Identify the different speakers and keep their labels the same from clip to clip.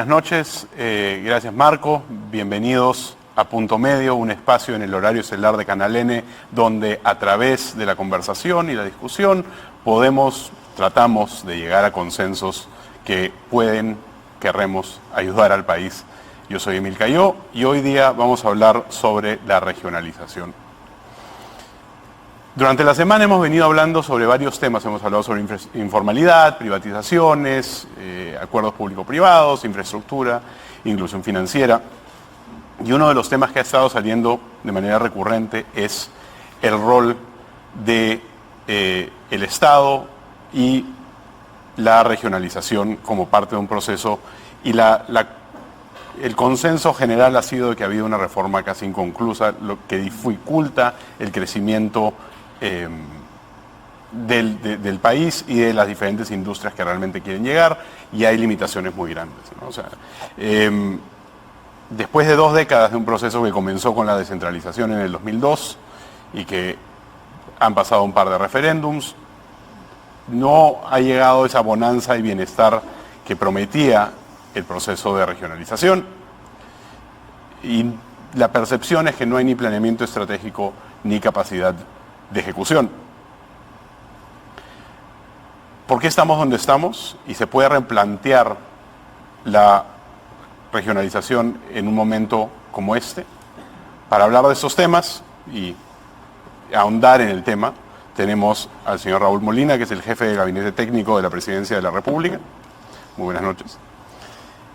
Speaker 1: buenas noches. Gracias, Marco. Bienvenidos a Punto Medio, un espacio en el horario estelar de Canal N, donde a través de la conversación y la discusión tratamos de llegar a consensos que querremos ayudar al país. Yo soy Emil Cayó y hoy día vamos a hablar sobre la regionalización. Durante la semana hemos venido hablando sobre varios temas. Hemos hablado sobre informalidad, privatizaciones, acuerdos público-privados, infraestructura, inclusión financiera. Y uno de los temas que ha estado saliendo de manera recurrente es el rol del Estado y la regionalización como parte de un proceso. Y el consenso general ha sido de que ha habido una reforma casi inconclusa, lo que dificulta el crecimiento del país y de las diferentes industrias que realmente quieren llegar, y hay limitaciones muy grandes, ¿no? O sea, después de 2 décadas de un proceso que comenzó con la descentralización en el 2002 y que han pasado un par de referéndums, no ha llegado esa bonanza y bienestar que prometía el proceso de regionalización, y la percepción es que no hay ni planeamiento estratégico ni capacidad de ejecución. ¿Por qué estamos donde estamos? Y se puede replantear la regionalización en un momento como este. Para hablar de estos temas y ahondar en el tema, tenemos al señor Raúl Molina, que es el jefe de gabinete técnico de la Presidencia de la República. Muy buenas noches.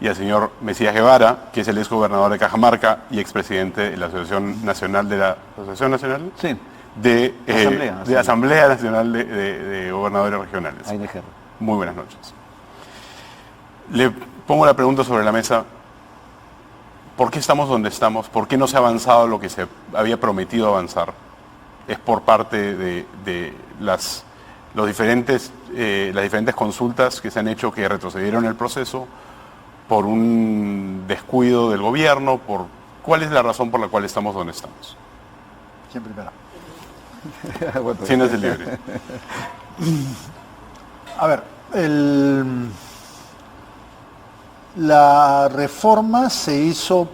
Speaker 1: Y al señor Mesías Guevara, que es el exgobernador de Cajamarca y expresidente de la Asociación Nacional de la
Speaker 2: Sí.
Speaker 1: de Asamblea Nacional de Gobernadores Regionales.
Speaker 2: ANGR.
Speaker 1: Muy buenas noches. Le pongo la pregunta sobre la mesa. ¿Por qué estamos donde estamos? ¿Por qué no se ha avanzado lo que se había prometido avanzar? ¿Es por parte de las diferentes consultas que se han hecho que retrocedieron el proceso? ¿Por un descuido del gobierno? ¿Cuál es la razón por la cual estamos donde estamos?
Speaker 2: ¿Quién primero?
Speaker 1: Siéntese libre.
Speaker 2: A ver, la reforma se hizo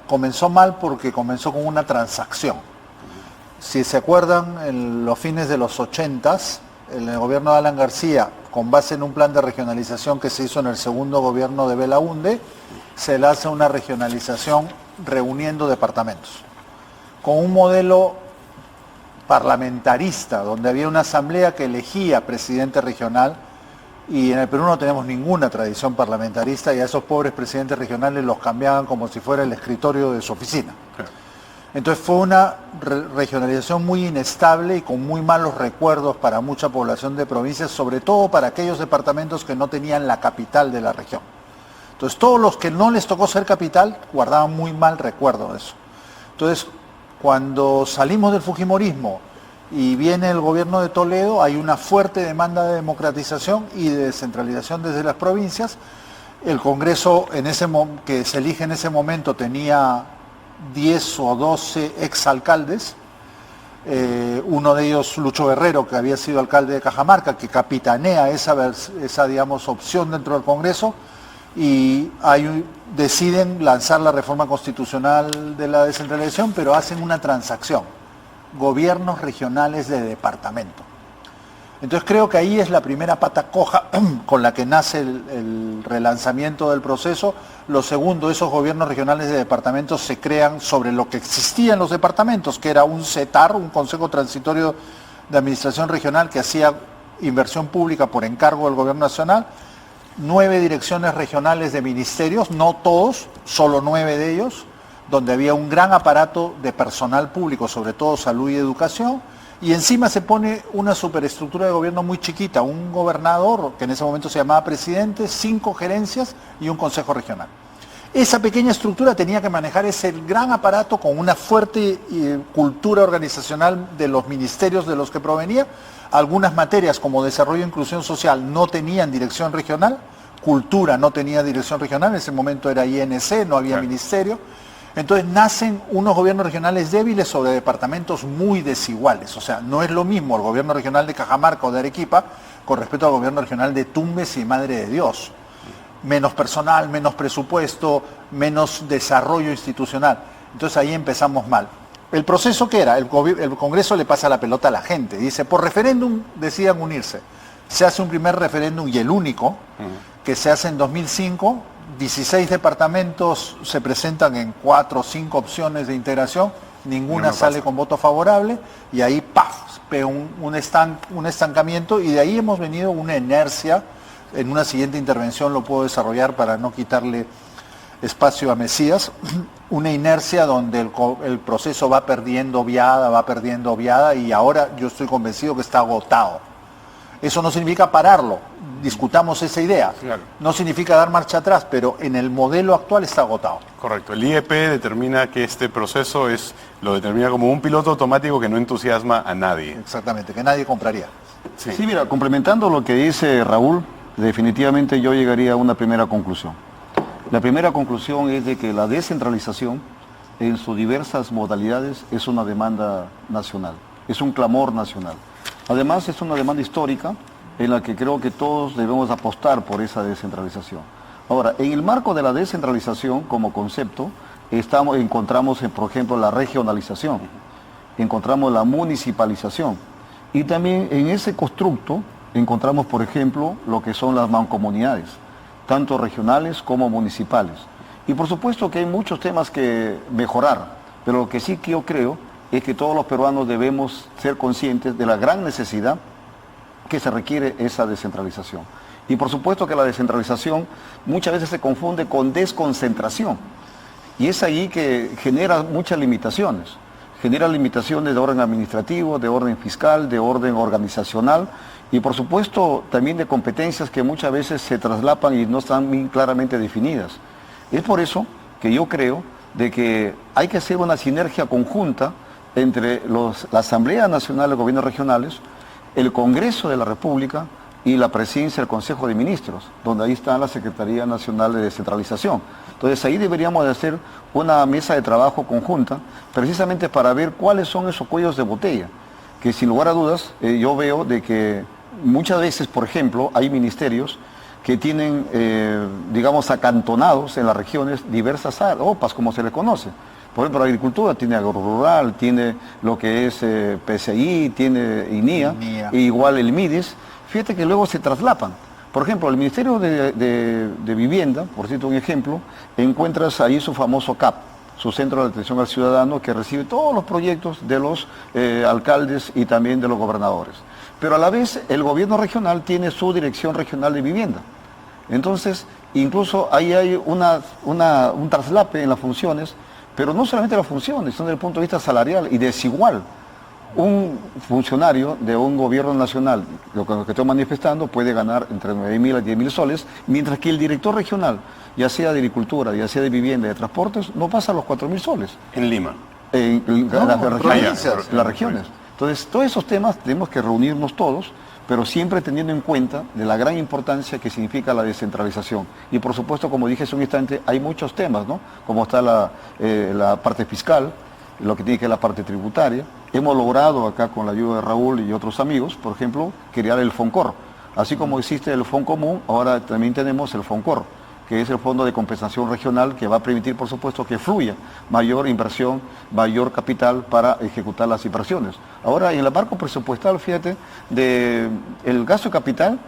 Speaker 2: comenzó mal porque comenzó con una transacción. Si se acuerdan, en los fines de los 80s, el gobierno de Alan García, con base en un plan de regionalización que se hizo en el segundo gobierno de Belaúnde, se le hace una regionalización reuniendo departamentos, con un modelo parlamentarista, donde había una asamblea que elegía presidente regional, y en el Perú no tenemos ninguna tradición parlamentarista, y a esos pobres presidentes regionales los cambiaban como si fuera el escritorio de su oficina. Entonces fue una regionalización muy inestable y con muy malos recuerdos para mucha población de provincias, sobre todo para aquellos departamentos que no tenían la capital de la región. Entonces todos los que no les tocó ser capital guardaban muy mal recuerdo de eso. Entonces, cuando salimos del fujimorismo y viene el gobierno de Toledo, hay una fuerte demanda de democratización y de descentralización desde las provincias. El Congreso que se elige en ese momento tenía 10 o 12 exalcaldes, uno de ellos Lucho Guerrero, que había sido alcalde de Cajamarca, que capitanea esa digamos, opción dentro del Congreso, y deciden lanzar la reforma constitucional de la descentralización, pero hacen una transacción: gobiernos regionales de departamento. Entonces creo que ahí es la primera pata coja con la que nace el relanzamiento del proceso. Lo segundo, esos gobiernos regionales de departamentos se crean sobre lo que existía en los departamentos, que era un CETAR, un Consejo Transitorio de Administración Regional, que hacía inversión pública por encargo del Gobierno Nacional, 9 direcciones regionales de ministerios, no todos, solo 9 de ellos, donde había un gran aparato de personal público, sobre todo salud y educación, y encima se pone una superestructura de gobierno muy chiquita, un gobernador, que en ese momento se llamaba presidente, 5 gerencias y un consejo regional. Esa pequeña estructura tenía que manejar ese gran aparato con una fuerte cultura organizacional de los ministerios de los que provenía. Algunas materias como desarrollo e inclusión social no tenían dirección regional, cultura no tenía dirección regional, en ese momento era INC, no había ministerio. Entonces nacen unos gobiernos regionales débiles sobre departamentos muy desiguales. O sea, no es lo mismo el gobierno regional de Cajamarca o de Arequipa con respecto al gobierno regional de Tumbes y Madre de Dios. menos personal, menos presupuesto, menos desarrollo institucional. Entonces ahí empezamos mal. El proceso que era, el Congreso le pasa la pelota a la gente, dice, por referéndum decidan unirse. Se hace un primer referéndum y el único, que se hace en 2005, 16 departamentos se presentan en 4 o 5 opciones de integración, ninguna sale con voto favorable y ahí ¡paf! Pega un estancamiento y de ahí hemos venido una inercia. En una siguiente intervención lo puedo desarrollar para no quitarle espacio a Mesías, una inercia donde el proceso va perdiendo viada y ahora yo estoy convencido que está agotado. Eso no significa pararlo, discutamos esa idea.
Speaker 1: Claro.
Speaker 2: No significa dar marcha atrás, pero en el modelo actual está agotado.
Speaker 1: Correcto. El IEP determina que este proceso lo determina como un piloto automático que no entusiasma a nadie.
Speaker 2: Exactamente, que nadie compraría.
Speaker 3: Sí, mira, complementando lo que dice Raúl, definitivamente yo llegaría a una primera conclusión. La primera conclusión es de que la descentralización en sus diversas modalidades es una demanda nacional, es un clamor nacional. Además es una demanda histórica en la que creo que todos debemos apostar por esa descentralización. Ahora, en el marco de la descentralización como concepto, encontramos, por ejemplo, la regionalización, encontramos la municipalización y también en ese constructo encontramos, por ejemplo, lo que son las mancomunidades, tanto regionales como municipales. Y por supuesto que hay muchos temas que mejorar, pero lo que sí que yo creo es que todos los peruanos debemos ser conscientes de la gran necesidad que se requiere esa descentralización. Y por supuesto que la descentralización muchas veces se confunde con desconcentración. Y es ahí que genera muchas limitaciones. Genera limitaciones de orden administrativo, de orden fiscal, de orden organizacional y por supuesto también de competencias que muchas veces se traslapan y no están bien claramente definidas. Es por eso que yo creo de que hay que hacer una sinergia conjunta entre la Asamblea Nacional de Gobiernos Regionales, el Congreso de la República y la Presidencia del Consejo de Ministros, donde ahí está la Secretaría Nacional de Descentralización. Entonces ahí deberíamos de hacer una mesa de trabajo conjunta, precisamente para ver cuáles son esos cuellos de botella, que sin lugar a dudas yo veo de que muchas veces, por ejemplo, hay ministerios que tienen, digamos, acantonados en las regiones diversas OPAs, como se les conoce. Por ejemplo, la agricultura tiene agrorural, tiene lo que es PCI, tiene INIA, e igual el MIDES. Fíjate que luego se traslapan. Por ejemplo, el Ministerio de Vivienda, por cierto un ejemplo, encuentras ahí su famoso CAP, su Centro de Atención al Ciudadano, que recibe todos los proyectos de los alcaldes y también de los gobernadores. Pero a la vez el gobierno regional tiene su Dirección Regional de Vivienda. Entonces, incluso ahí hay un traslape en las funciones, pero no solamente las funciones, sino desde el punto de vista salarial y desigual. Un funcionario de un gobierno nacional, lo que estoy manifestando, puede ganar entre 9.000 a 10.000 soles, mientras que el director regional, ya sea de agricultura, ya sea de vivienda, de transportes, no pasa los 4.000 soles.
Speaker 1: En Lima.
Speaker 3: En las regiones.
Speaker 1: Allá.
Speaker 3: Entonces, todos esos temas tenemos que reunirnos todos, pero siempre teniendo en cuenta de la gran importancia que significa la descentralización. Y por supuesto, como dije hace un instante, hay muchos temas, ¿no? Como está la parte fiscal, lo que tiene que ver la parte tributaria. Hemos logrado acá con la ayuda de Raúl y otros amigos, por ejemplo, crear el FONCOR. Así como existe el FONCOMún, ahora también tenemos el FONCOR, que es el Fondo de Compensación Regional, que va a permitir, por supuesto, que fluya mayor inversión, mayor capital para ejecutar las inversiones. Ahora, en el marco presupuestal, fíjate, el gasto de capital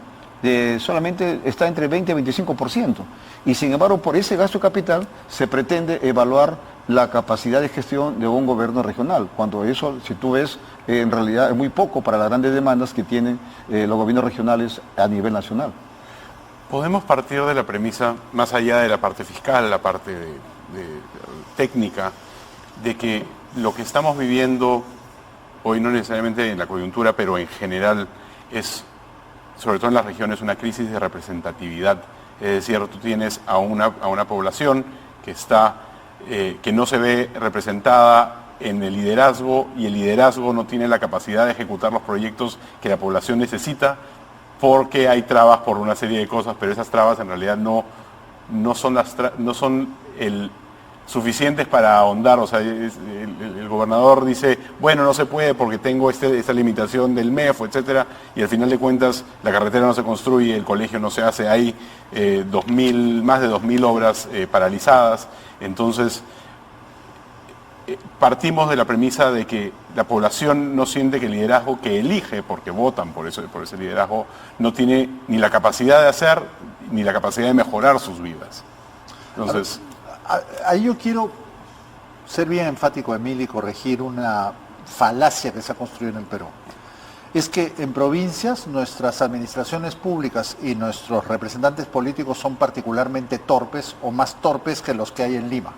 Speaker 3: solamente está entre 20 y 25%. Y sin embargo, por ese gasto de capital se pretende evaluar la capacidad de gestión de un gobierno regional, cuando eso, si tú ves, en realidad es muy poco para las grandes demandas que tienen los gobiernos regionales a nivel nacional.
Speaker 1: Podemos partir de la premisa, más allá de la parte fiscal, la parte técnica, de que lo que estamos viviendo hoy, no necesariamente en la coyuntura, pero en general, es, sobre todo en las regiones, una crisis de representatividad. Es decir, tú tienes a una población que no se ve representada en el liderazgo, y el liderazgo no tiene la capacidad de ejecutar los proyectos que la población necesita, porque hay trabas por una serie de cosas, pero esas trabas en realidad no son suficientes para ahondar. O sea, el el gobernador dice, bueno, no se puede porque tengo esta limitación del MEF, etcétera, y al final de cuentas la carretera no se construye, el colegio no se hace, hay más de 2.000 obras paralizadas. Entonces, partimos de la premisa de que la población no siente que el liderazgo que elige, porque votan por ese liderazgo, no tiene ni la capacidad de hacer ni la capacidad de mejorar sus vidas. Entonces,
Speaker 2: ahí yo quiero ser bien enfático, Emilio, y corregir una falacia que se ha construido en el Perú. Es que en provincias nuestras administraciones públicas y nuestros representantes políticos son particularmente torpes o más torpes que los que hay en Lima.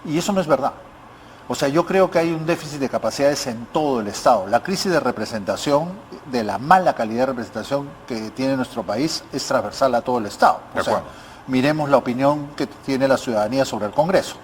Speaker 2: Y eso no es verdad. O sea, yo creo que hay un déficit de capacidades en todo el Estado. La crisis de representación, de la mala calidad de representación que tiene nuestro país, es transversal a todo el Estado. O sea, miremos la opinión que tiene la ciudadanía sobre el Congreso.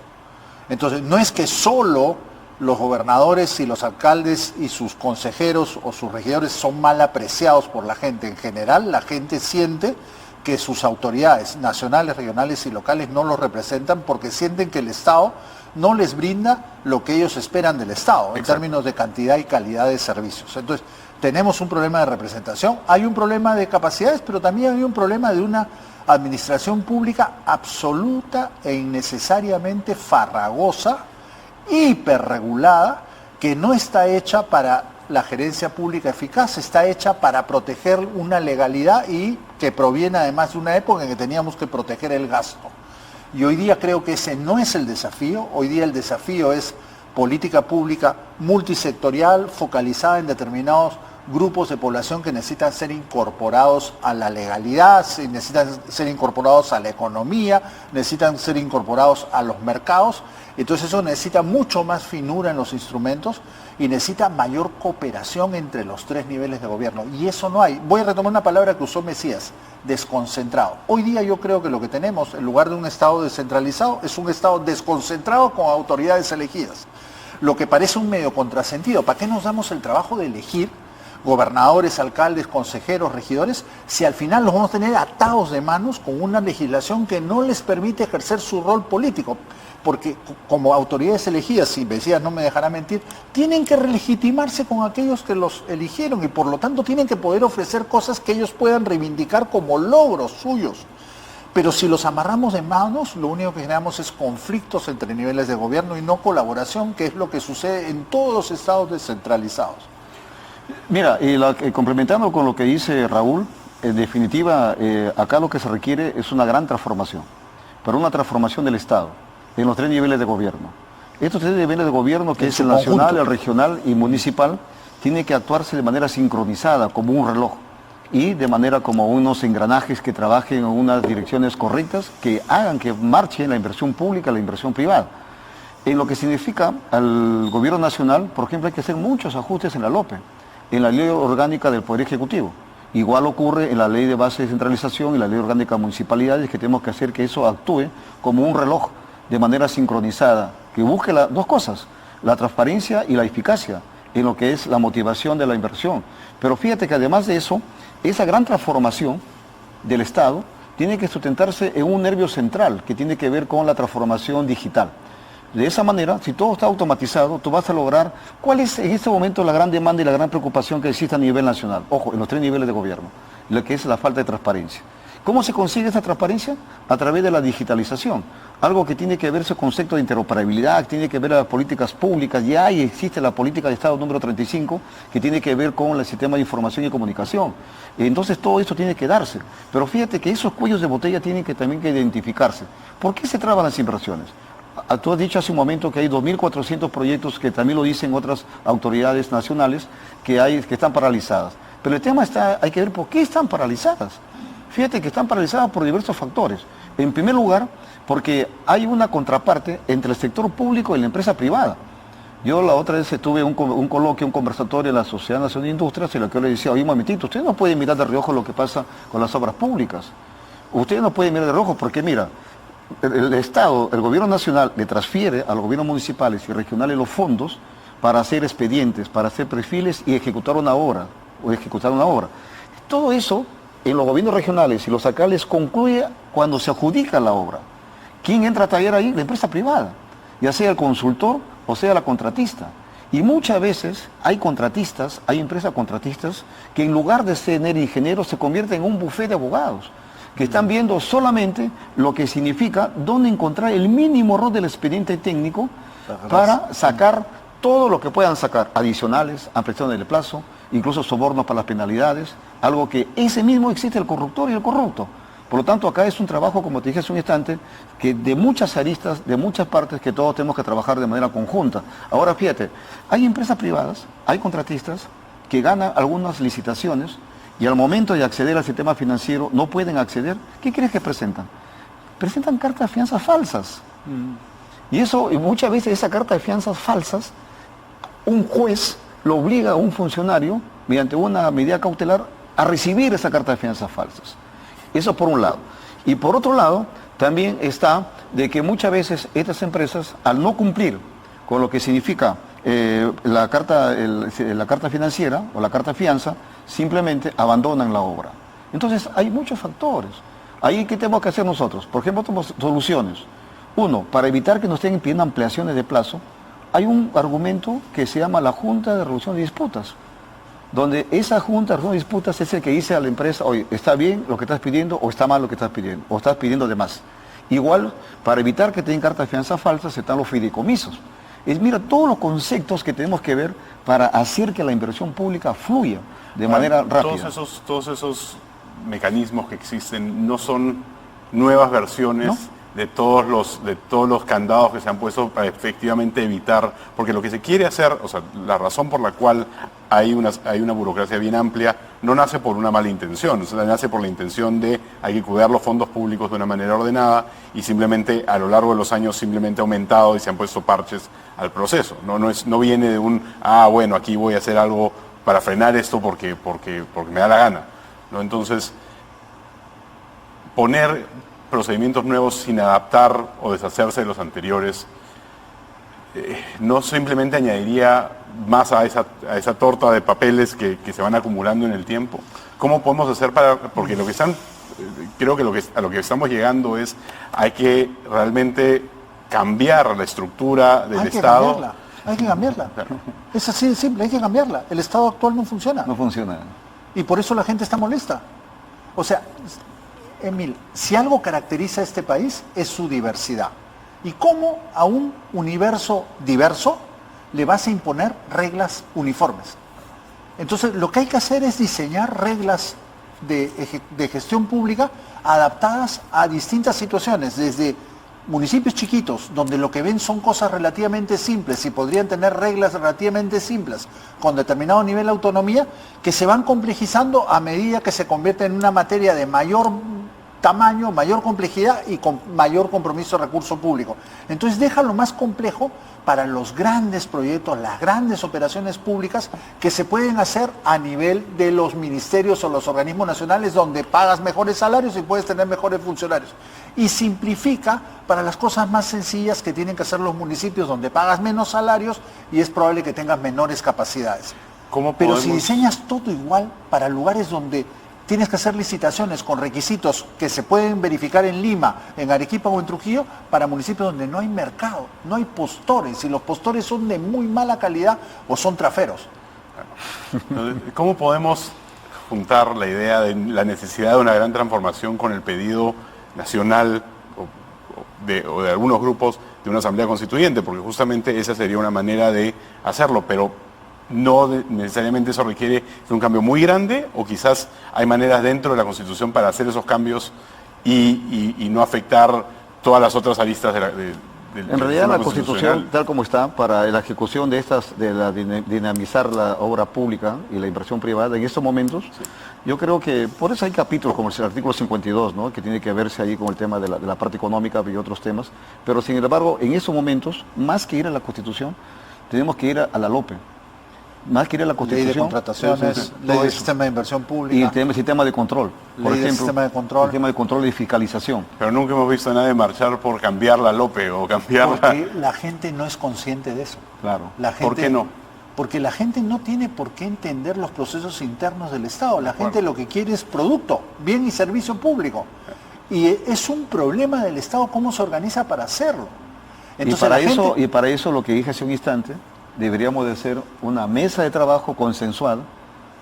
Speaker 2: Entonces, no es que solo los gobernadores y los alcaldes y sus consejeros o sus regidores son mal apreciados por la gente. En general, la gente siente que sus autoridades nacionales, regionales y locales no los representan porque sienten que el Estado no les brinda lo que ellos esperan del Estado, en términos de cantidad y calidad de servicios. Entonces, tenemos un problema de representación, hay un problema de capacidades, pero también hay un problema de una administración pública absoluta e innecesariamente farragosa, hiperregulada, que no está hecha para la gerencia pública eficaz, está hecha para proteger una legalidad y que proviene además de una época en que teníamos que proteger el gasto. Y hoy día creo que ese no es el desafío, hoy día el desafío es política pública multisectorial, focalizada en determinados grupos de población que necesitan ser incorporados a la legalidad, necesitan ser incorporados a la economía, necesitan ser incorporados a los mercados. Entonces eso necesita mucho más finura en los instrumentos y necesita mayor cooperación entre los tres niveles de gobierno. Y eso no hay. Voy a retomar una palabra que usó Mesías, desconcentrado. Hoy día yo creo que lo que tenemos, en lugar de un Estado descentralizado, es un Estado desconcentrado con autoridades elegidas. Lo que parece un medio contrasentido. ¿Para qué nos damos el trabajo de elegir gobernadores, alcaldes, consejeros, regidores, si al final los vamos a tener atados de manos con una legislación que no les permite ejercer su rol político? Porque como autoridades elegidas, si Mesías no me dejará mentir, tienen que relegitimarse con aquellos que los eligieron y por lo tanto tienen que poder ofrecer cosas que ellos puedan reivindicar como logros suyos. Pero si los amarramos de manos, lo único que generamos es conflictos entre niveles de gobierno y no colaboración, que es lo que sucede en todos los estados descentralizados.
Speaker 3: Mira, complementando con lo que dice Raúl, en definitiva, acá lo que se requiere es una gran transformación, pero una transformación del Estado, en los tres niveles de gobierno. Estos tres niveles de gobierno, que es el nacional, el regional y municipal, tienen que actuarse de manera sincronizada, como un reloj, y de manera como unos engranajes que trabajen en unas direcciones correctas, que hagan que marche la inversión pública, la inversión privada. En lo que significa al gobierno nacional, por ejemplo, hay que hacer muchos ajustes en la LOPE, en la ley orgánica del Poder Ejecutivo. Igual ocurre en la ley de base de descentralización y la ley orgánica de municipalidades, que tenemos que hacer que eso actúe como un reloj de manera sincronizada, que busque dos cosas, la transparencia y la eficacia en lo que es la motivación de la inversión. Pero fíjate que además de eso, esa gran transformación del Estado tiene que sustentarse en un nervio central que tiene que ver con la transformación digital. De esa manera, si todo está automatizado, tú vas a lograr cuál es en este momento la gran demanda y la gran preocupación que existe a nivel nacional. Ojo, en los tres niveles de gobierno, lo que es la falta de transparencia. ¿Cómo se consigue esa transparencia? A través de la digitalización. Algo que tiene que ver ese concepto de interoperabilidad, tiene que ver a las políticas públicas. Ya existe la política de Estado número 35, que tiene que ver con el sistema de información y comunicación. Entonces todo esto tiene que darse. Pero fíjate que esos cuellos de botella tienen que también que identificarse. ¿Por qué se traban las inversiones? Tú has dicho hace un momento que hay 2.400 proyectos, que también lo dicen otras autoridades nacionales, que están paralizadas. Pero el tema hay que ver por qué están paralizadas. Fíjate que están paralizadas por diversos factores. En primer lugar, porque hay una contraparte entre el sector público y la empresa privada. Yo la otra vez tuve un coloquio, un conversatorio en la Sociedad Nacional de Industrias, en lo que yo le decía, oye, un momentito, usted no puede mirar de reojo lo que pasa con las obras públicas. Usted no puede mirar de reojo porque, mira, el Estado, el gobierno nacional le transfiere a los gobiernos municipales y regionales los fondos para hacer expedientes, para hacer perfiles y ejecutar una obra. Todo eso en los gobiernos regionales y los alcaldes concluye cuando se adjudica la obra. ¿Quién entra a tallar ahí? La empresa privada, ya sea el consultor o sea, la contratista. Y muchas veces hay contratistas, hay empresas contratistas que en lugar de tener ingenieros se convierten en un bufete de abogados, que están viendo solamente lo que significa dónde encontrar el mínimo error del expediente técnico para sacar todo lo que puedan sacar, adicionales, ampliaciones del plazo, incluso sobornos para las penalidades, algo que ese mismo existe el corruptor y el corrupto. Por lo tanto, acá es un trabajo, como te dije hace un instante, que de muchas aristas, de muchas partes, que todos tenemos que trabajar de manera conjunta. Ahora, fíjate, hay empresas privadas, hay contratistas que ganan algunas licitaciones y al momento de acceder al sistema financiero no pueden acceder. ¿Qué crees que presentan? Presentan cartas de fianzas falsas. Y eso, y muchas veces esa carta de fianzas falsas, un juez lo obliga a un funcionario, mediante una medida cautelar, a recibir esa carta de fianzas falsas. Eso por un lado. Y por otro lado, también está de que muchas veces estas empresas, al no cumplir con lo que significa la carta financiera o la carta fianza, simplemente abandonan la obra. Entonces, hay muchos factores. Ahí, ¿qué tenemos que hacer nosotros? Por ejemplo, tenemos soluciones. Uno, para evitar que nos estén pidiendo ampliaciones de plazo, hay un argumento que se llama la Junta de Resolución de Disputas, donde esa Junta de Resolución de Disputas es el que dice a la empresa, oye, ¿está bien lo que estás pidiendo o está mal lo que estás pidiendo? O estás pidiendo de más. Igual, para evitar que tengan cartas de fianza falsas, están los fideicomisos. Mira todos los conceptos que tenemos que ver para hacer que la inversión pública fluya de manera rápida.
Speaker 1: Todos esos mecanismos que existen no son nuevas versiones, ¿no?, de todos los candados que se han puesto para efectivamente evitar, porque lo que se quiere hacer, o sea, la razón por la cual hay una burocracia bien amplia, no nace por una mala intención, o sea, nace por la intención de hay que cuidar los fondos públicos de una manera ordenada y simplemente a lo largo de los años simplemente ha aumentado y se han puesto parches al proceso. No viene de bueno, aquí voy a hacer algo para frenar esto porque me da la gana, ¿no? Entonces, poner procedimientos nuevos sin adaptar o deshacerse de los anteriores, no simplemente añadiría más a esa torta de papeles que se van acumulando en el tiempo. ¿Cómo podemos hacer porque creo que a lo que estamos llegando es, hay que realmente cambiar la estructura del Estado.
Speaker 2: Hay que cambiarla. Claro. Es así de simple, hay que cambiarla. El Estado actual no funciona.
Speaker 3: No funciona.
Speaker 2: Y por eso la gente está molesta. O sea, Emil, si algo caracteriza a este país es su diversidad. ¿Y cómo a un universo diverso le vas a imponer reglas uniformes? Entonces, lo que hay que hacer es diseñar reglas de gestión pública adaptadas a distintas situaciones, desde municipios chiquitos, donde lo que ven son cosas relativamente simples y podrían tener reglas relativamente simples con determinado nivel de autonomía, que se van complejizando a medida que se convierte en una materia de mayor tamaño, mayor complejidad y con mayor compromiso de recurso público. Entonces deja lo más complejo para los grandes proyectos, las grandes operaciones públicas que se pueden hacer a nivel de los ministerios o los organismos nacionales, donde pagas mejores salarios y puedes tener mejores funcionarios. Y simplifica para las cosas más sencillas que tienen que hacer los municipios, donde pagas menos salarios y es probable que tengas menores capacidades. Pero si diseñas todo igual para lugares donde tienes que hacer licitaciones con requisitos que se pueden verificar en Lima, en Arequipa o en Trujillo, para municipios donde no hay mercado, no hay postores, y los postores son de muy mala calidad o son traferos.
Speaker 1: ¿Cómo podemos juntar la idea de la necesidad de una gran transformación con el pedido nacional o de algunos grupos de una asamblea constituyente? Porque justamente esa sería una manera de hacerlo, pero no necesariamente eso requiere un cambio muy grande, o quizás hay maneras dentro de la Constitución para hacer esos cambios y no afectar todas las otras aristas del
Speaker 3: en realidad la Constitución, tal como está, para la ejecución de dinamizar la obra pública y la inversión privada en estos momentos, sí, yo creo que por eso hay capítulos como el artículo 52, ¿no?, que tiene que verse ahí con el tema de la parte económica y otros temas, pero sin embargo, en esos momentos, más que ir a la Constitución, tenemos que ir a la LOPE. Más que ir a la Constitución,
Speaker 2: ley de contrataciones, ley de sistema de inversión pública.
Speaker 3: Y el sistema de control. Por ejemplo,
Speaker 2: sistema de control.
Speaker 3: El sistema de control y fiscalización.
Speaker 1: Pero nunca hemos visto a nadie marchar por cambiar la LOPE o cambiarla.
Speaker 2: Porque la gente no es consciente de eso.
Speaker 3: Claro.
Speaker 1: ¿Por qué no?
Speaker 2: Porque la gente no tiene por qué entender los procesos internos del Estado. La gente lo que quiere es producto, bien y servicio público. Y es un problema del Estado cómo se organiza para hacerlo. Entonces,
Speaker 3: y para eso lo que dije hace un instante, deberíamos de hacer una mesa de trabajo consensual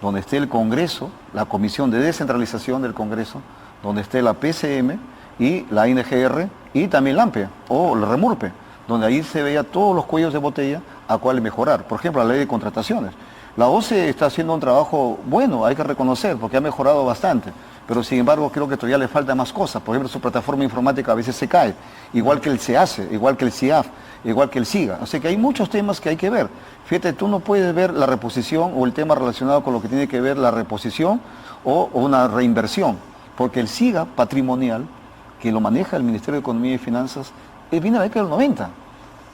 Speaker 3: donde esté el Congreso, la Comisión de Descentralización del Congreso, donde esté la PCM y la INGR y también la AMPE o la REMURPE, donde ahí se veía todos los cuellos de botella a cuál mejorar. Por ejemplo, la ley de contrataciones. La OCE está haciendo un trabajo bueno, hay que reconocer, porque ha mejorado bastante, pero sin embargo creo que todavía le falta más cosas. Por ejemplo, su plataforma informática a veces se cae, igual que el CEACE, igual que el CIAF, igual que el SIGA. O sea que hay muchos temas que hay que ver. Fíjate, tú no puedes ver la reposición o el tema relacionado con lo que tiene que ver la reposición o una reinversión, porque el SIGA patrimonial, que lo maneja el Ministerio de Economía y Finanzas, viene a la década del 90.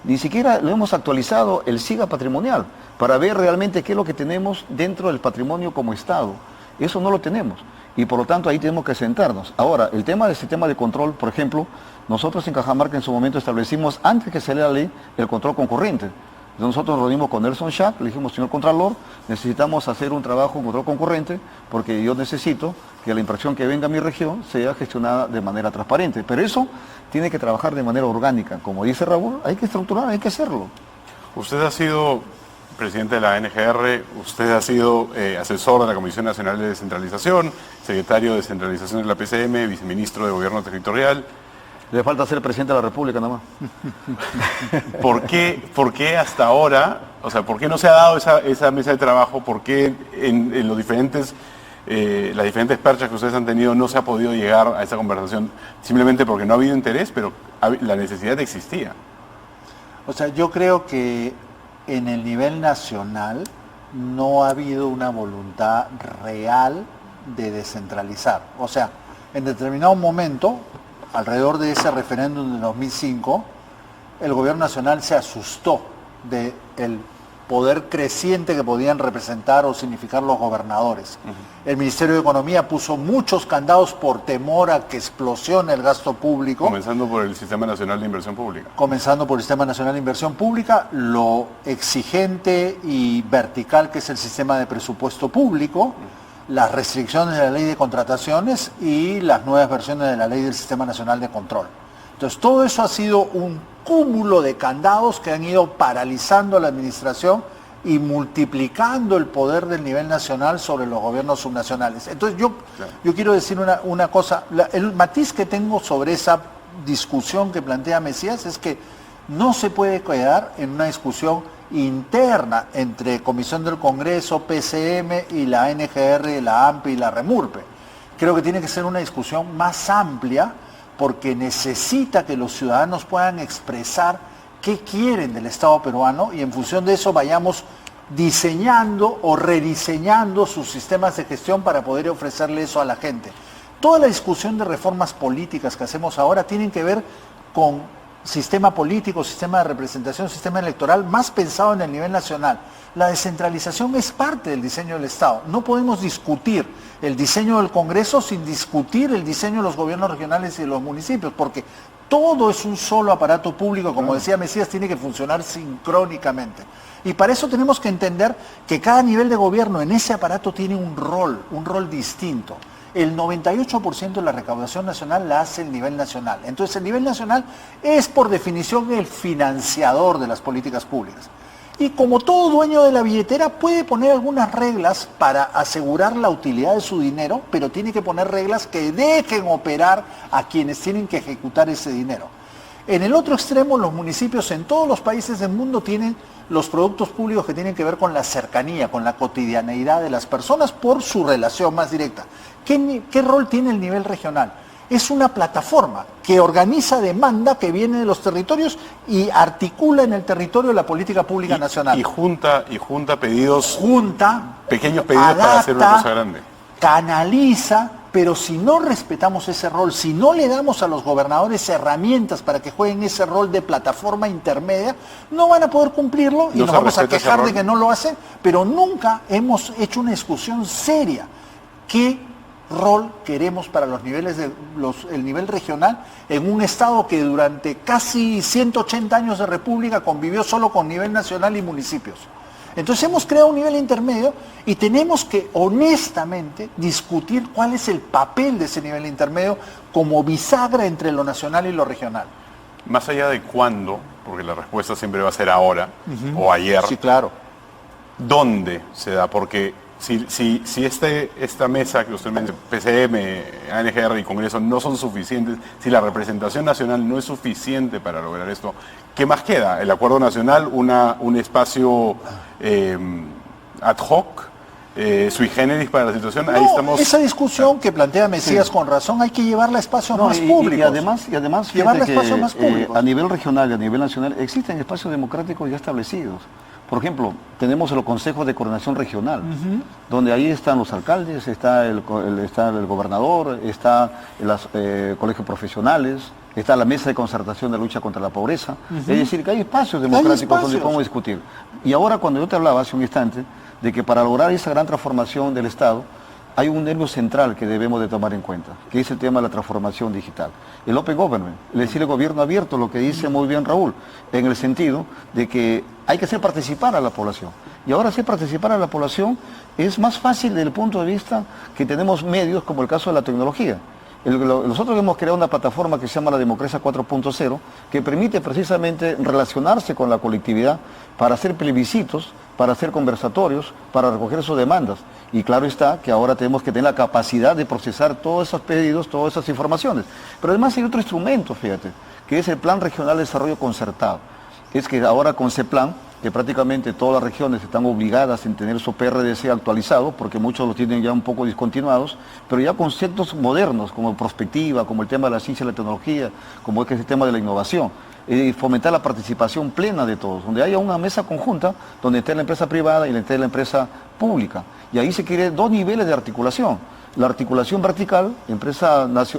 Speaker 3: Ni siquiera lo hemos actualizado el SIGA patrimonial para ver realmente qué es lo que tenemos dentro del patrimonio como Estado. Eso no lo tenemos y por lo tanto ahí tenemos que sentarnos. Ahora, el tema del sistema de control, por ejemplo, nosotros en Cajamarca en su momento establecimos, antes que saliera la ley, el control concurrente. Nosotros nos reunimos con Nelson Schack, le dijimos, señor Contralor, necesitamos hacer un trabajo, un control concurrente, porque yo necesito que la inversión que venga a mi región sea gestionada de manera transparente. Pero eso tiene que trabajar de manera orgánica. Como dice Raúl, hay que estructurar, hay que hacerlo.
Speaker 1: Usted ha sido presidente de la NGR, usted ha sido asesor de la Comisión Nacional de Descentralización, secretario de Descentralización de la PCM, viceministro de Gobierno Territorial.
Speaker 3: Le falta ser presidente de la República nada más.
Speaker 1: ¿Por qué hasta ahora, o sea, por qué no se ha dado esa mesa de trabajo? ¿Por qué en los diferentes, las diferentes perchas que ustedes han tenido no se ha podido llegar a esa conversación? Simplemente porque no ha habido interés, pero la necesidad existía.
Speaker 2: O sea, yo creo que en el nivel nacional no ha habido una voluntad real de descentralizar. O sea, en determinado momento, alrededor de ese referéndum de 2005, el gobierno nacional se asustó del poder creciente que podían representar o significar los gobernadores. El Ministerio de Economía puso muchos candados por temor a que explosione el gasto público.
Speaker 1: Comenzando por el Sistema Nacional de Inversión Pública.
Speaker 2: Comenzando por el Sistema Nacional de Inversión Pública, lo exigente y vertical que es el sistema de presupuesto público, las restricciones de la ley de contrataciones y las nuevas versiones de la ley del Sistema Nacional de Control. Entonces, todo eso ha sido un cúmulo de candados que han ido paralizando la administración y multiplicando el poder del nivel nacional sobre los gobiernos subnacionales. Entonces, yo quiero decir una cosa, el matiz que tengo sobre esa discusión que plantea Mesías es que no se puede quedar en una discusión interna entre Comisión del Congreso, PCM y la NGR, la AMPE y la REMURPE. Creo que tiene que ser una discusión más amplia porque necesita que los ciudadanos puedan expresar qué quieren del Estado peruano y en función de eso vayamos diseñando o rediseñando sus sistemas de gestión para poder ofrecerle eso a la gente. Toda la discusión de reformas políticas que hacemos ahora tienen que ver con sistema político, sistema de representación, sistema electoral, más pensado en el nivel nacional. La descentralización es parte del diseño del Estado. No podemos discutir el diseño del Congreso sin discutir el diseño de los gobiernos regionales y de los municipios, porque todo es un solo aparato público, como decía Mesías, tiene que funcionar sincrónicamente. Y para eso tenemos que entender que cada nivel de gobierno en ese aparato tiene un rol distinto. El 98% de la recaudación nacional la hace el nivel nacional. Entonces el nivel nacional es por definición el financiador de las políticas públicas. Y como todo dueño de la billetera puede poner algunas reglas para asegurar la utilidad de su dinero, pero tiene que poner reglas que dejen operar a quienes tienen que ejecutar ese dinero. En el otro extremo, los municipios en todos los países del mundo tienen los productos públicos que tienen que ver con la cercanía, con la cotidianeidad de las personas por su relación más directa. ¿Qué rol tiene el nivel regional? Es una plataforma que organiza demanda que viene de los territorios y articula en el territorio la política pública nacional.
Speaker 1: Y junta pedidos, pequeños pedidos
Speaker 2: adapta,
Speaker 1: para hacer una cosa grande.
Speaker 2: Canaliza, pero si no respetamos ese rol, si no le damos a los gobernadores herramientas para que jueguen ese rol de plataforma intermedia, no van a poder cumplirlo y nos vamos a quejar de que no lo hacen, pero nunca hemos hecho una discusión seria. ¿Qué rol queremos para los niveles el nivel regional en un Estado que durante casi 180 años de república convivió solo con nivel nacional y municipios? Entonces hemos creado un nivel intermedio y tenemos que honestamente discutir cuál es el papel de ese nivel intermedio como bisagra entre lo nacional y lo regional.
Speaker 1: Más allá de cuándo, porque la respuesta siempre va a ser ahora o ayer.
Speaker 2: Sí, claro.
Speaker 1: ¿Dónde se da? Porque si esta mesa que usted menciona, PCM, ANGR y Congreso no son suficientes, si la representación nacional no es suficiente para lograr esto, ¿qué más queda? ¿El acuerdo nacional, un espacio ad hoc, sui generis para la situación? Ahí estamos.
Speaker 2: Esa discusión que plantea Mesías con razón hay que llevarla a espacios más públicos.
Speaker 3: Y además
Speaker 2: llevarla a
Speaker 3: fíjate
Speaker 2: espacios más públicos.
Speaker 3: a nivel regional y a nivel nacional existen espacios democráticos ya establecidos. Por ejemplo, tenemos los consejos de coordinación regional, donde ahí están los alcaldes, está el gobernador, está los colegios profesionales, está la mesa de concertación de lucha contra la pobreza. Es decir, que hay espacios democráticos donde podemos discutir. Y ahora, cuando yo te hablaba hace un instante de que para lograr esa gran transformación del Estado, hay un nervio central que debemos de tomar en cuenta, que es el tema de la transformación digital. El Open Government, es decir, el gobierno abierto, lo que dice muy bien Raúl, en el sentido de que hay que hacer participar a la población. Y ahora hacer participar a la población es más fácil desde el punto de vista que tenemos medios como el caso de la tecnología. Nosotros hemos creado una plataforma que se llama la Democracia 4.0, que permite precisamente relacionarse con la colectividad para hacer plebiscitos, para hacer conversatorios, para recoger sus demandas. Y claro está que ahora tenemos que tener la capacidad de procesar todos esos pedidos, todas esas informaciones. Pero además hay otro instrumento, fíjate, que es el Plan Regional de Desarrollo Concertado. Es que ahora con ese plan, que prácticamente todas las regiones están obligadas en tener su PRDC actualizado, porque muchos lo tienen ya un poco discontinuados, pero ya conceptos modernos, como perspectiva, como el tema de la ciencia y la tecnología, como es que es el tema de la innovación, y fomentar la participación plena de todos, donde haya una mesa conjunta, donde esté la empresa privada y esté la empresa pública. Y ahí se quiere dos niveles de articulación. La articulación vertical,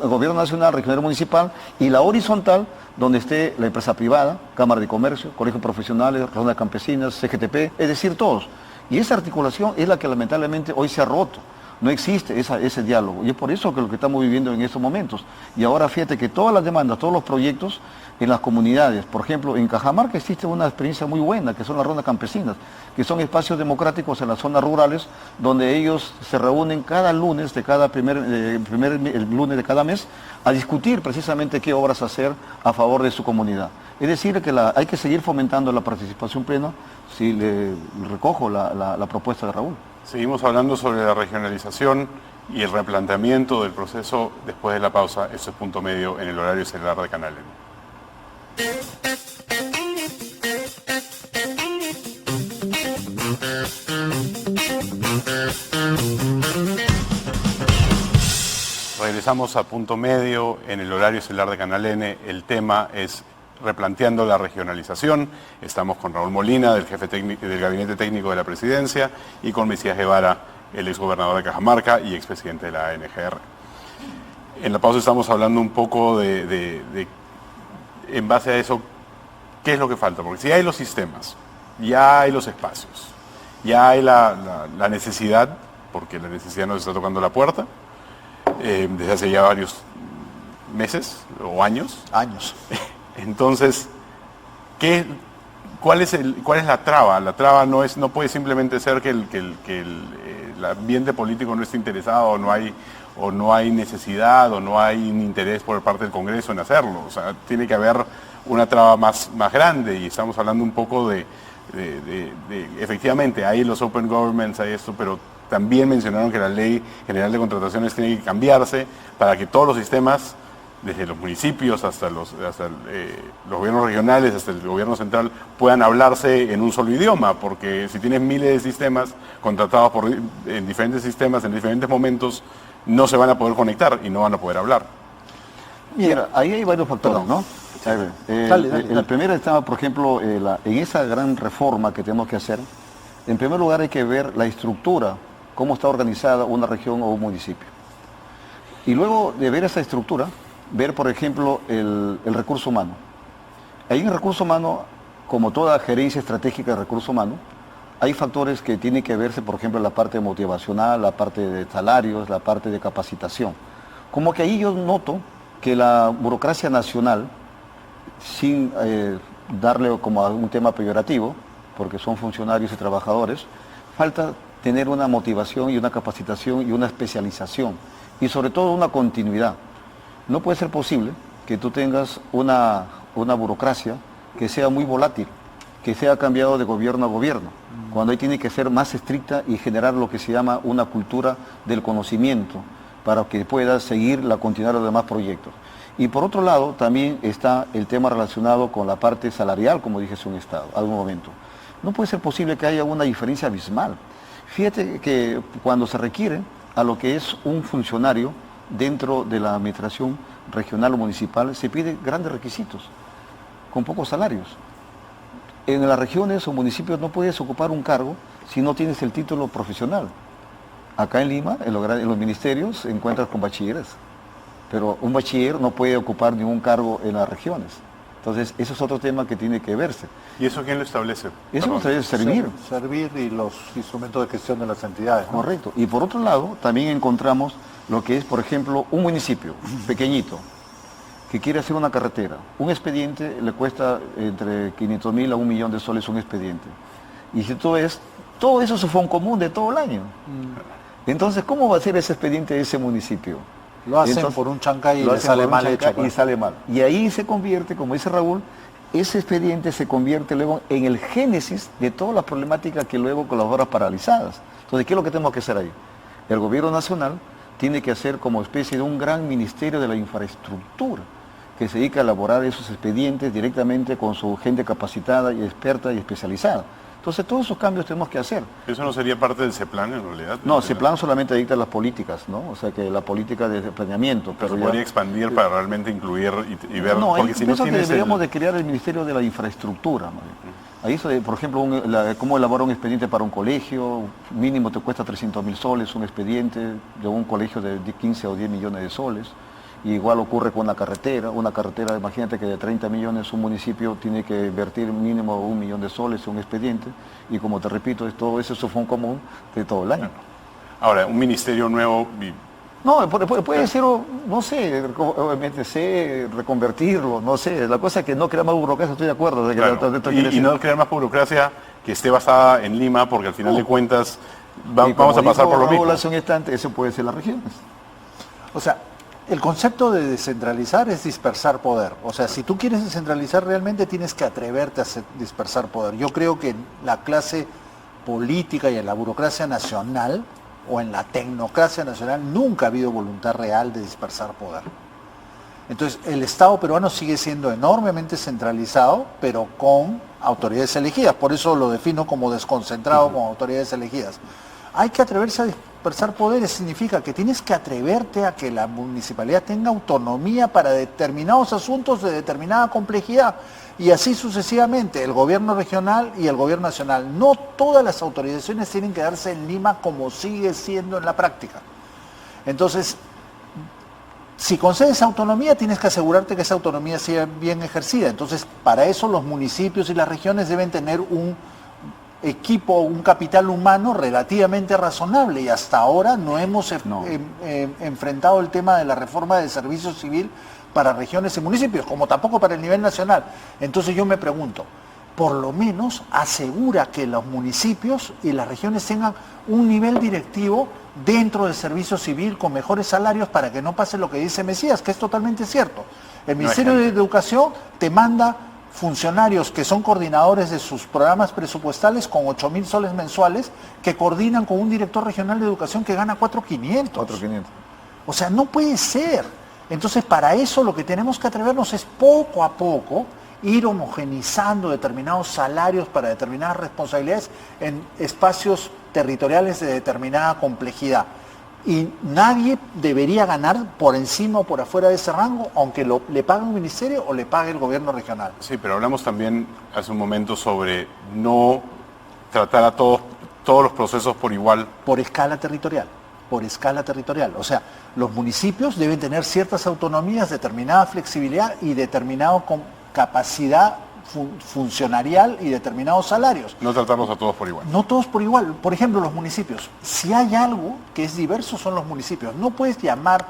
Speaker 3: gobierno nacional, regional y municipal, y la horizontal, donde esté la empresa privada, Cámara de Comercio, colegios profesionales, rondas campesinas, CGTP, es decir, todos. Y esa articulación es la que lamentablemente hoy se ha roto. No existe ese diálogo. Y es por eso que lo que estamos viviendo en estos momentos. Y ahora fíjate que todas las demandas, todos los proyectos en las comunidades, por ejemplo, en Cajamarca existe una experiencia muy buena, que son las rondas campesinas, que son espacios democráticos en las zonas rurales, donde ellos se reúnen cada lunes de cada el lunes de cada mes a discutir precisamente qué obras hacer a favor de su comunidad. Es decir, que hay que seguir fomentando la participación plena, si le recojo la propuesta de Raúl.
Speaker 1: Seguimos hablando sobre la regionalización y el replanteamiento del proceso después de la pausa. Esto es Punto Medio en el horario estelar de Canal N. Regresamos a Punto Medio en el horario estelar de Canal N. El tema es replanteando la regionalización. Estamos con Raúl Molina, del jefe del Gabinete Técnico de la Presidencia, y con Mesías Guevara, el exgobernador de Cajamarca y expresidente de la ANGR. En la pausa estamos hablando un poco de en base a eso, ¿qué es lo que falta? Porque si hay los sistemas, ya hay los espacios, ya hay la necesidad, porque la necesidad nos está tocando la puerta, desde hace ya varios meses o años. Entonces, ¿cuál es la traba? La traba no puede simplemente ser que el ambiente político no esté interesado, o no hay necesidad, o no hay interés por parte del Congreso en hacerlo. O sea, tiene que haber una traba más grande, y estamos hablando un poco de efectivamente, hay los Open Governments, hay esto, pero también mencionaron que la Ley General de Contrataciones tiene que cambiarse para que todos los sistemas, desde los municipios hasta los gobiernos regionales, hasta el gobierno central, puedan hablarse en un solo idioma, porque si tienes miles de sistemas contratados en diferentes sistemas, en diferentes momentos, no se van a poder conectar y no van a poder hablar.
Speaker 3: Mira, ahí hay varios factores, ¿no? El primero está, por ejemplo, en esa gran reforma que tenemos que hacer. En primer lugar hay que ver la estructura, cómo está organizada una región o un municipio. Y luego de ver esa estructura, ver, por ejemplo, el recurso humano. Ahí en el recurso humano, como toda gerencia estratégica de recurso humano, hay factores que tienen que verse, por ejemplo, la parte motivacional, la parte de salarios, la parte de capacitación. Como que ahí yo noto que la burocracia nacional, sin darle como a un tema peyorativo, porque son funcionarios y trabajadores, falta tener una motivación y una capacitación y una especialización, y sobre todo una continuidad. No puede ser posible que tú tengas una burocracia que sea muy volátil, que sea cambiado de gobierno a gobierno, cuando ahí tiene que ser más estricta y generar lo que se llama una cultura del conocimiento para que pueda seguir la continuidad de los demás proyectos. Y por otro lado, también está el tema relacionado con la parte salarial, como dije hace un estado, algún momento. No puede ser posible que haya una diferencia abismal. Fíjate que cuando se requiere a lo que es un funcionario dentro de la administración regional o municipal, se pide grandes requisitos, con pocos salarios. En las regiones o municipios no puedes ocupar un cargo si no tienes el título profesional. Acá en Lima, en los ministerios, se encuentras con bachilleres, pero un bachiller no puede ocupar ningún cargo en las regiones. Entonces, eso es otro tema que tiene que verse.
Speaker 1: ¿Y eso quién lo establece?
Speaker 3: Eso lo establece Servir.
Speaker 2: Servir y los instrumentos de gestión de las entidades, ¿no?
Speaker 3: Correcto. Y por otro lado, también encontramos lo que es, por ejemplo, un municipio pequeñito que quiere hacer una carretera. Un expediente le cuesta entre 500.000 a 1 millón de soles un expediente. Y si tú ves, todo eso se fue un común de todo el año. Entonces, ¿cómo va a ser ese expediente de ese municipio?
Speaker 2: Lo hacen
Speaker 3: Entonces,
Speaker 2: por un chancay y
Speaker 3: lo
Speaker 2: le
Speaker 3: hacen
Speaker 2: sale
Speaker 3: por un
Speaker 2: mal
Speaker 3: chancay
Speaker 2: hecho, pues.
Speaker 3: y sale mal. Y ahí se convierte, como dice Raúl, ese expediente se convierte luego en el génesis de todas las problemáticas que luego con las obras paralizadas. Entonces, ¿qué es lo que tenemos que hacer ahí? El gobierno nacional tiene que hacer como especie de un gran ministerio de la infraestructura, que se dedica a elaborar esos expedientes directamente con su gente capacitada y experta y especializada. Entonces, todos esos cambios tenemos que hacer.
Speaker 1: ¿Eso no sería parte del CEPLAN en realidad?
Speaker 3: No, CEPLAN solamente dicta las políticas, ¿no? O sea, que la política de planeamiento.
Speaker 1: Pero se
Speaker 3: ya
Speaker 1: podría expandir para realmente incluir y ver...
Speaker 3: No, ahí
Speaker 1: porque si no
Speaker 3: pienso que
Speaker 1: tienes
Speaker 3: deberíamos de crear el Ministerio de la Infraestructura, ¿no? Ahí, por ejemplo, cómo elaborar un expediente para un colegio, mínimo te cuesta 300.000 soles un expediente de un colegio de 15 o 10 millones de soles. Y igual ocurre con una carretera, imagínate que de 30 millones un municipio tiene que invertir mínimo 1 millón de soles en un expediente, y como te repito, todo eso fue un común de todo el año.
Speaker 1: Ahora, un ministerio nuevo...
Speaker 3: No, puede ser, no sé, obviamente reconvertirlo, no sé, la cosa es que no crea más burocracia, estoy de acuerdo. De que
Speaker 1: Claro. Y no crear más burocracia que esté basada en Lima, porque al final de cuentas vamos a pasar por lo mismo.
Speaker 3: Hace un instante, eso puede ser las regiones.
Speaker 2: O sea, el concepto de descentralizar es dispersar poder. O sea, si tú quieres descentralizar realmente tienes que atreverte a dispersar poder. Yo creo que en la clase política y en la burocracia nacional o en la tecnocracia nacional nunca ha habido voluntad real de dispersar poder. Entonces, el Estado peruano sigue siendo enormemente centralizado, pero con autoridades elegidas. Por eso lo defino como desconcentrado con autoridades elegidas. Hay que atreverse a dispersar poderes, significa que tienes que atreverte a que la municipalidad tenga autonomía para determinados asuntos de determinada complejidad, y así sucesivamente, el gobierno regional y el gobierno nacional. No todas las autorizaciones tienen que darse en Lima como sigue siendo en la práctica. Entonces, si concedes autonomía, tienes que asegurarte que esa autonomía sea bien ejercida. Entonces, para eso los municipios y las regiones deben tener un equipo, un capital humano relativamente razonable, y hasta ahora no hemos enfrentado el tema de la reforma del servicio civil para regiones y municipios, como tampoco para el nivel nacional. Entonces yo me pregunto, por lo menos asegura que los municipios y las regiones tengan un nivel directivo dentro del servicio civil con mejores salarios, para que no pase lo que dice Mesías, que es totalmente cierto. El Ministerio de Educación te manda funcionarios que son coordinadores de sus programas presupuestales con 8.000 soles mensuales, que coordinan con un director regional de educación que gana 4.500. O sea, no puede ser. Entonces, para eso lo que tenemos que atrevernos es poco a poco ir homogenizando determinados salarios para determinadas responsabilidades en espacios territoriales de determinada complejidad. Y nadie debería ganar por encima o por afuera de ese rango, aunque le pague un ministerio o le pague el gobierno regional.
Speaker 1: Sí, pero hablamos también hace un momento sobre no tratar a todos los procesos por igual.
Speaker 2: Por escala territorial. O sea, los municipios deben tener ciertas autonomías, determinada flexibilidad y determinada capacidad funcionarial y determinados salarios.
Speaker 1: No tratarlos a todos por igual.
Speaker 2: No todos por igual. Por ejemplo, los municipios. Si hay algo que es diverso, son los municipios. No puedes llamar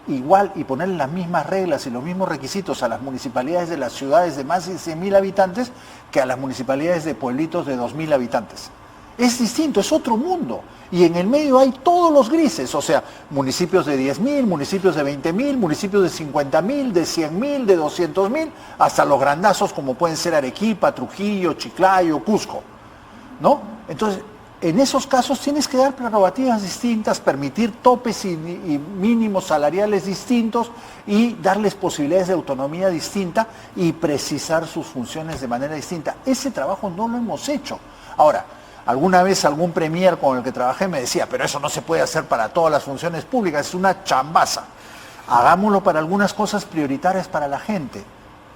Speaker 2: igual y ponerle las mismas reglas y los mismos requisitos a las municipalidades de las ciudades de más de 100.000 habitantes que a las municipalidades de pueblitos de 2.000 habitantes. Es distinto, es otro mundo. Y en el medio hay todos los grises, o sea, municipios de 10.000, municipios de 20.000, municipios de 50.000, de 100.000, de 200.000, hasta los grandazos como pueden ser Arequipa, Trujillo, Chiclayo, Cusco, ¿no? Entonces, en esos casos tienes que dar prerrogativas distintas, permitir topes y mínimos salariales distintos y darles posibilidades de autonomía distinta y precisar sus funciones de manera distinta. Ese trabajo no lo hemos hecho. Ahora, alguna vez algún premier con el que trabajé me decía, pero eso no se puede hacer para todas las funciones públicas, es una chambaza. Hagámoslo para algunas cosas prioritarias para la gente.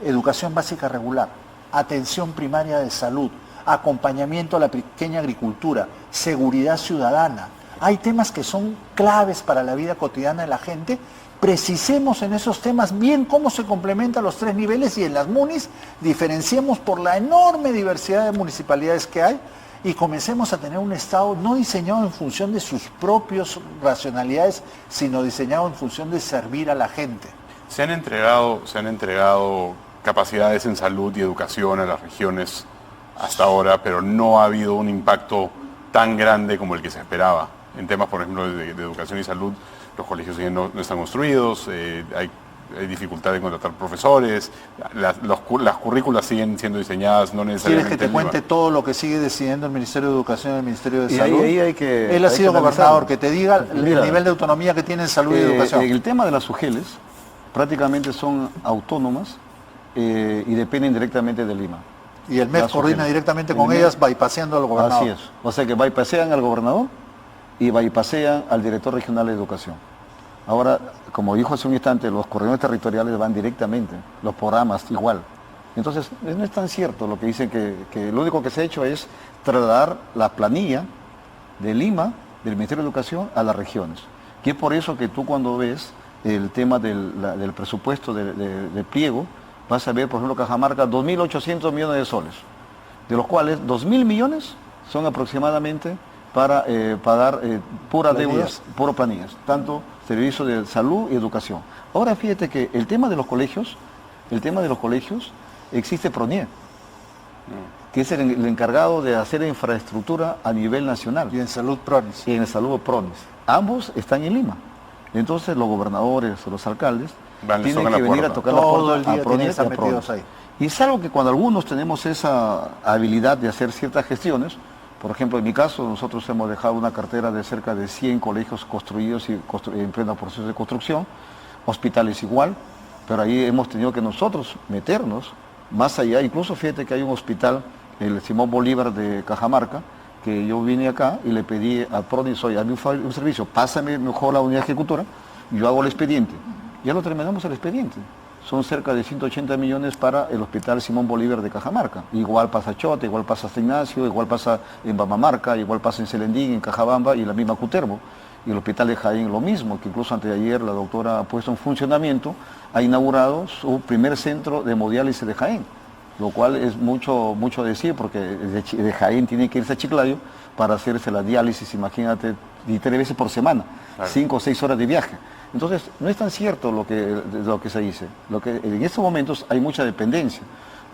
Speaker 2: Educación básica regular, atención primaria de salud, acompañamiento a la pequeña agricultura, seguridad ciudadana. Hay temas que son claves para la vida cotidiana de la gente. Precisemos en esos temas bien cómo se complementan los tres niveles y en las MUNIs diferenciemos por la enorme diversidad de municipalidades que hay y comencemos a tener un Estado no diseñado en función de sus propias racionalidades, sino diseñado en función de servir a la gente.
Speaker 1: Se han entregado capacidades en salud y educación a las regiones hasta ahora, pero no ha habido un impacto tan grande como el que se esperaba. En temas, por ejemplo, de educación y salud, los colegios no están construidos, hay dificultad de contratar profesores, las currículas siguen siendo diseñadas no necesariamente.
Speaker 2: ¿Quieres que te cuente todo lo que sigue decidiendo el Ministerio de Educación y el Ministerio de
Speaker 3: Y
Speaker 2: Salud?
Speaker 3: ahí hay que,
Speaker 2: Él ha sido gobernador, que te diga
Speaker 3: Mira,
Speaker 2: el nivel de autonomía que tiene en salud y educación.
Speaker 3: El tema de las UGELes prácticamente son autónomas y dependen directamente de Lima.
Speaker 2: Y el MEF coordina directamente con ellas, bypaseando al gobernador.
Speaker 3: Así es. O sea que bypasean al gobernador y bypasean al director regional de educación. Ahora, como dijo hace un instante, los coordinadores territoriales van directamente, los programas igual. Entonces, no es tan cierto lo que dicen que lo único que se ha hecho es trasladar la planilla de Lima, del Ministerio de Educación, a las regiones. Y es por eso que tú cuando ves el tema del presupuesto de pliego, vas a ver, por ejemplo, Cajamarca, 2.800 millones de soles, de los cuales 2.000 millones son aproximadamente para pagar puras deudas, puras planillas, tanto servicios de salud y educación. Ahora fíjate que el tema de los colegios, existe PRONIE, que es el encargado de hacer infraestructura a nivel nacional.
Speaker 2: Y en salud PRONIS.
Speaker 3: Y en salud PRONIS. Ambos están en Lima. Entonces los gobernadores o los alcaldes tienen que venir a tocar la puerta a PRONIS y a PRONIS. Y es algo que cuando algunos tenemos esa habilidad de hacer ciertas gestiones, por ejemplo, en mi caso, nosotros hemos dejado una cartera de cerca de 100 colegios construidos y en pleno proceso de construcción, hospitales igual, pero ahí hemos tenido que nosotros meternos más allá. Incluso fíjate que hay un hospital, el Simón Bolívar de Cajamarca, que yo vine acá y le pedí a PRONIS, oye, hazme un servicio, pásame mejor la unidad ejecutora, yo hago el expediente. Ya lo terminamos el expediente. Son cerca de 180 millones para el Hospital Simón Bolívar de Cajamarca. Igual pasa Chote, igual pasa San Ignacio, igual pasa en Bamamarca, igual pasa en Celendín, en Cajabamba y la misma Cutervo. Y el Hospital de Jaén lo mismo, que incluso antes de ayer la doctora ha puesto en funcionamiento, ha inaugurado su primer centro de hemodiálisis de Jaén, lo cual es mucho decir, porque de Jaén tiene que irse a Chiclayo para hacerse la diálisis, imagínate, y 3 veces por semana, 5 o 6 horas de viaje. Entonces, no es tan cierto lo que se dice. En estos momentos hay mucha dependencia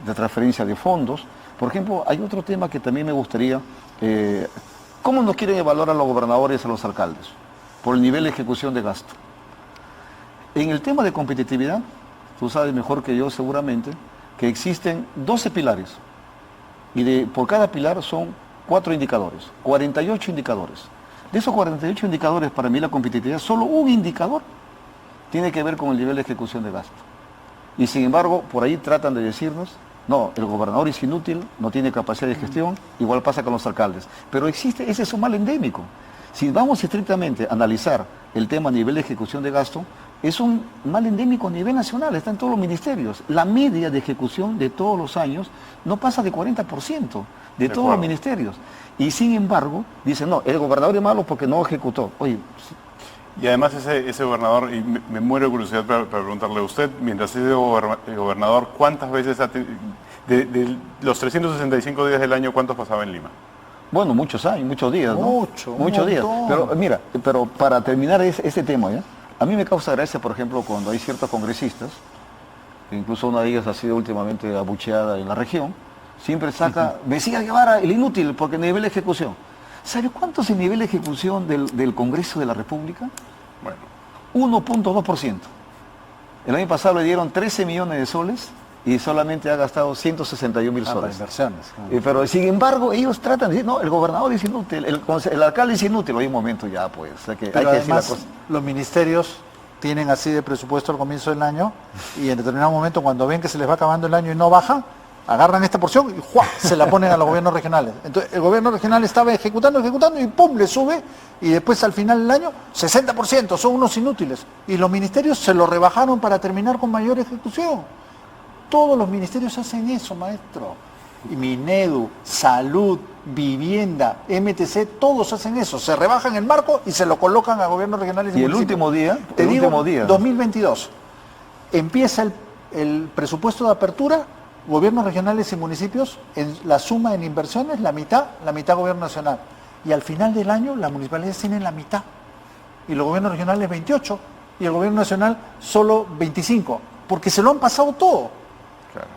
Speaker 3: de transferencia de fondos. Por ejemplo, hay otro tema que también me gustaría. ¿Cómo nos quieren evaluar a los gobernadores y a los alcaldes? Por el nivel de ejecución de gasto. En el tema de competitividad, tú sabes mejor que yo seguramente, que existen 12 pilares. Y por cada pilar son 4 indicadores, 48 indicadores. De esos 48 indicadores, para mí la competitividad, solo un indicador tiene que ver con el nivel de ejecución de gasto. Y sin embargo, por ahí tratan de decirnos, no, el gobernador es inútil, no tiene capacidad de gestión, igual pasa con los alcaldes. Pero existe, ese es un mal endémico. Si vamos estrictamente a analizar el tema a nivel de ejecución de gasto, es un mal endémico a nivel nacional, está en todos los ministerios. La media de ejecución de todos los años no pasa de 40% de todos los ministerios. Y sin embargo, dicen, no, el gobernador es malo porque no ejecutó. Oye,
Speaker 1: y además ese gobernador, y me muero de curiosidad para preguntarle a usted, mientras es gobernador, ¿cuántas veces, de los 365 días del año, cuántos pasaba en Lima?
Speaker 3: Bueno, muchos años, muchos días, ¿no? Muchos días. Pero mira, para terminar ese tema, ¿ya? A mí me causa gracia, por ejemplo, cuando hay ciertos congresistas, que incluso una de ellas ha sido últimamente abucheada en la región, siempre saca, Mesías Guevara, el inútil, porque nivel de ejecución. ¿Sabe cuánto es el nivel de ejecución del Congreso de la República?
Speaker 1: Bueno,
Speaker 3: 1.2%. El año pasado le dieron 13 millones de soles y solamente ha gastado 161.000
Speaker 2: para
Speaker 3: soles.
Speaker 2: inversiones.
Speaker 3: Pero sin embargo, ellos tratan de decir, no, el gobernador es inútil, el alcalde es inútil. Hay un momento ya, pues. O sea que
Speaker 2: Pero
Speaker 3: hay que decir la
Speaker 2: además,
Speaker 3: cosa.
Speaker 2: los ministerios tienen así de presupuesto al comienzo del año y en determinado momento, cuando ven que se les va acabando el año y no baja, agarran esta porción y ¡juá!, se la ponen a los gobiernos regionales. Entonces, el gobierno regional estaba ejecutando y ¡pum!, le sube, y después al final del año, 60%, son unos inútiles. Y los ministerios se lo rebajaron para terminar con mayor ejecución. Todos los ministerios hacen eso, maestro. Y Minedu, Salud, Vivienda, MTC, todos hacen eso. Se rebajan el marco y se lo colocan a gobiernos regionales.
Speaker 3: Y el
Speaker 2: municipios.
Speaker 3: último día,
Speaker 2: Te digo,
Speaker 3: último día.
Speaker 2: 2022, empieza el presupuesto de apertura, gobiernos regionales y municipios, en la suma en inversiones, la mitad gobierno nacional. Y al final del año, las municipalidades tienen la mitad. Y los gobiernos regionales 28, y el gobierno nacional solo 25, porque se lo han pasado todo.
Speaker 1: claro.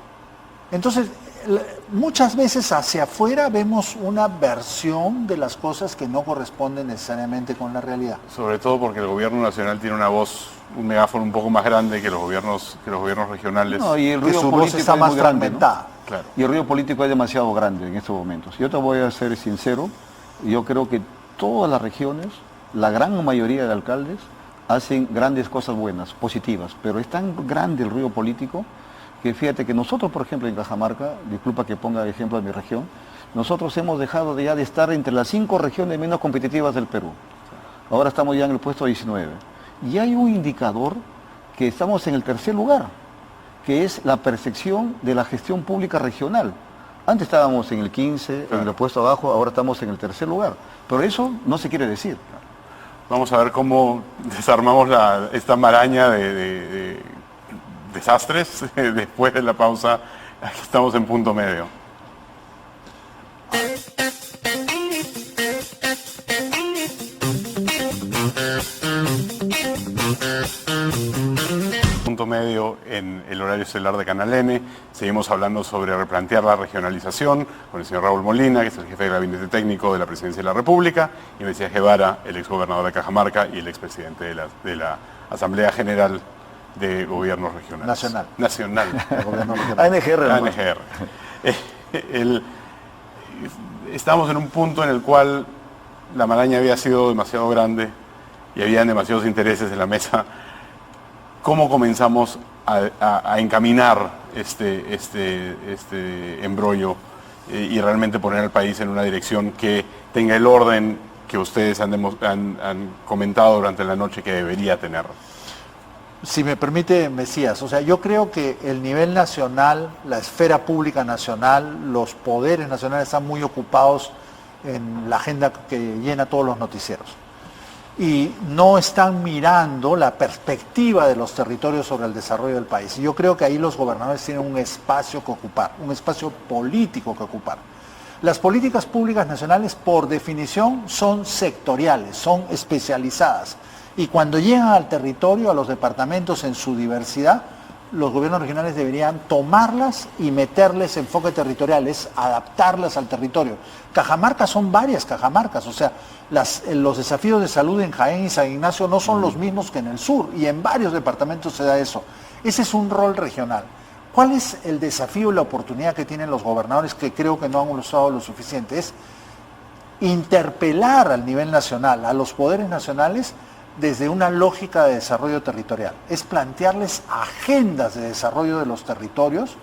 Speaker 2: Entonces, muchas veces hacia afuera vemos una versión de las cosas que no corresponden necesariamente con la realidad.
Speaker 1: Sobre todo porque el gobierno nacional tiene una voz, un megáfono un poco más grande que los gobiernos regionales.
Speaker 3: No, y el
Speaker 2: Que
Speaker 3: ruido
Speaker 2: su voz
Speaker 3: político
Speaker 2: está
Speaker 3: es
Speaker 2: más
Speaker 3: muy grande, ¿no?
Speaker 2: fragmentada.
Speaker 1: Claro.
Speaker 3: Y el ruido político es demasiado grande en estos momentos. Yo te voy a ser sincero, yo creo que todas las regiones, la gran mayoría de alcaldes, hacen grandes cosas buenas, positivas, pero es tan grande el ruido político que fíjate que nosotros, por ejemplo, en Cajamarca, disculpa que ponga el ejemplo de mi región, nosotros hemos dejado de ya de estar entre las 5 regiones menos competitivas del Perú. Ahora estamos ya en el puesto 19. Y hay un indicador que estamos en el tercer lugar, que es la percepción de la gestión pública regional. Antes estábamos en el 15, en el puesto abajo, ahora estamos en el tercer lugar. Pero eso no se quiere decir.
Speaker 1: Vamos a ver cómo desarmamos esta maraña de desastres después de la pausa. Aquí estamos en punto medio. Punto medio en el horario estelar de Canal N. Seguimos hablando sobre replantear la regionalización con el señor Raúl Molina, que es el jefe del gabinete técnico de la Presidencia de la República, y Mesías Guevara, el exgobernador de Cajamarca y el expresidente de la Asamblea General de Gobiernos Regionales. Nacional.
Speaker 2: El gobierno regional.
Speaker 3: ANGR.
Speaker 1: ANGR. Estamos en un punto en el cual la maraña había sido demasiado grande y habían demasiados intereses en la mesa. ¿Cómo comenzamos a encaminar este embrollo y realmente poner al país en una dirección que tenga el orden que ustedes han comentado durante la noche que debería tener?
Speaker 2: Si me permite, Mesías, o sea, yo creo que el nivel nacional, la esfera pública nacional, los poderes nacionales están muy ocupados en la agenda que llena todos los noticieros. Y no están mirando la perspectiva de los territorios sobre el desarrollo del país. Y yo creo que ahí los gobernadores tienen un espacio que ocupar, un espacio político que ocupar. Las políticas públicas nacionales, por definición, son sectoriales, son especializadas. Y cuando llegan al territorio, a los departamentos en su diversidad, los gobiernos regionales deberían tomarlas y meterles enfoque territoriales, adaptarlas al territorio. Cajamarca son varias Cajamarcas, o sea, los desafíos de salud en Jaén y San Ignacio no son los mismos que en el sur, y en varios departamentos se da eso. Ese es un rol regional. ¿Cuál es el desafío y la oportunidad que tienen los gobernadores, que creo que no han usado lo suficiente? Es interpelar al nivel nacional, a los poderes nacionales, desde una lógica de desarrollo territorial. Es plantearles agendas de desarrollo de los territorios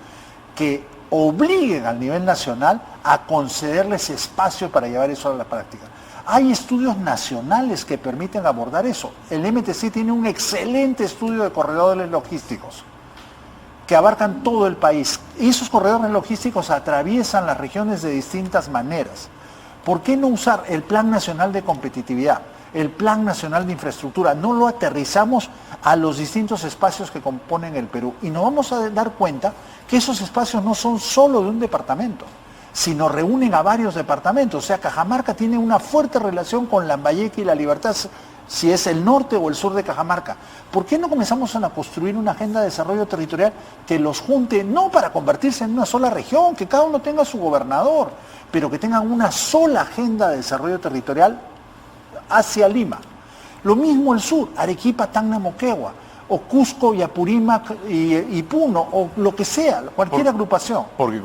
Speaker 2: que obliguen al nivel nacional a concederles espacio para llevar eso a la práctica. Hay estudios nacionales que permiten abordar eso. El MTC tiene un excelente estudio de corredores logísticos que abarcan todo el país. Y esos corredores logísticos atraviesan las regiones de distintas maneras. ¿Por qué no usar el Plan Nacional de Competitividad, el Plan Nacional de Infraestructura? No lo aterrizamos a los distintos espacios que componen el Perú. Y nos vamos a dar cuenta que esos espacios no son solo de un departamento, sino reúnen a varios departamentos. O sea, Cajamarca tiene una fuerte relación con Lambayeque y La Libertad si es el norte o el sur de Cajamarca. ¿Por qué no comenzamos a construir una agenda de desarrollo territorial que los junte, no para convertirse en una sola región, que cada uno tenga su gobernador, pero que tengan una sola agenda de desarrollo territorial hacia Lima? Lo mismo el sur, Arequipa, Tacna, Moquegua, o Cusco y Apurímac y Puno, o lo que sea, cualquier agrupación.
Speaker 1: Porque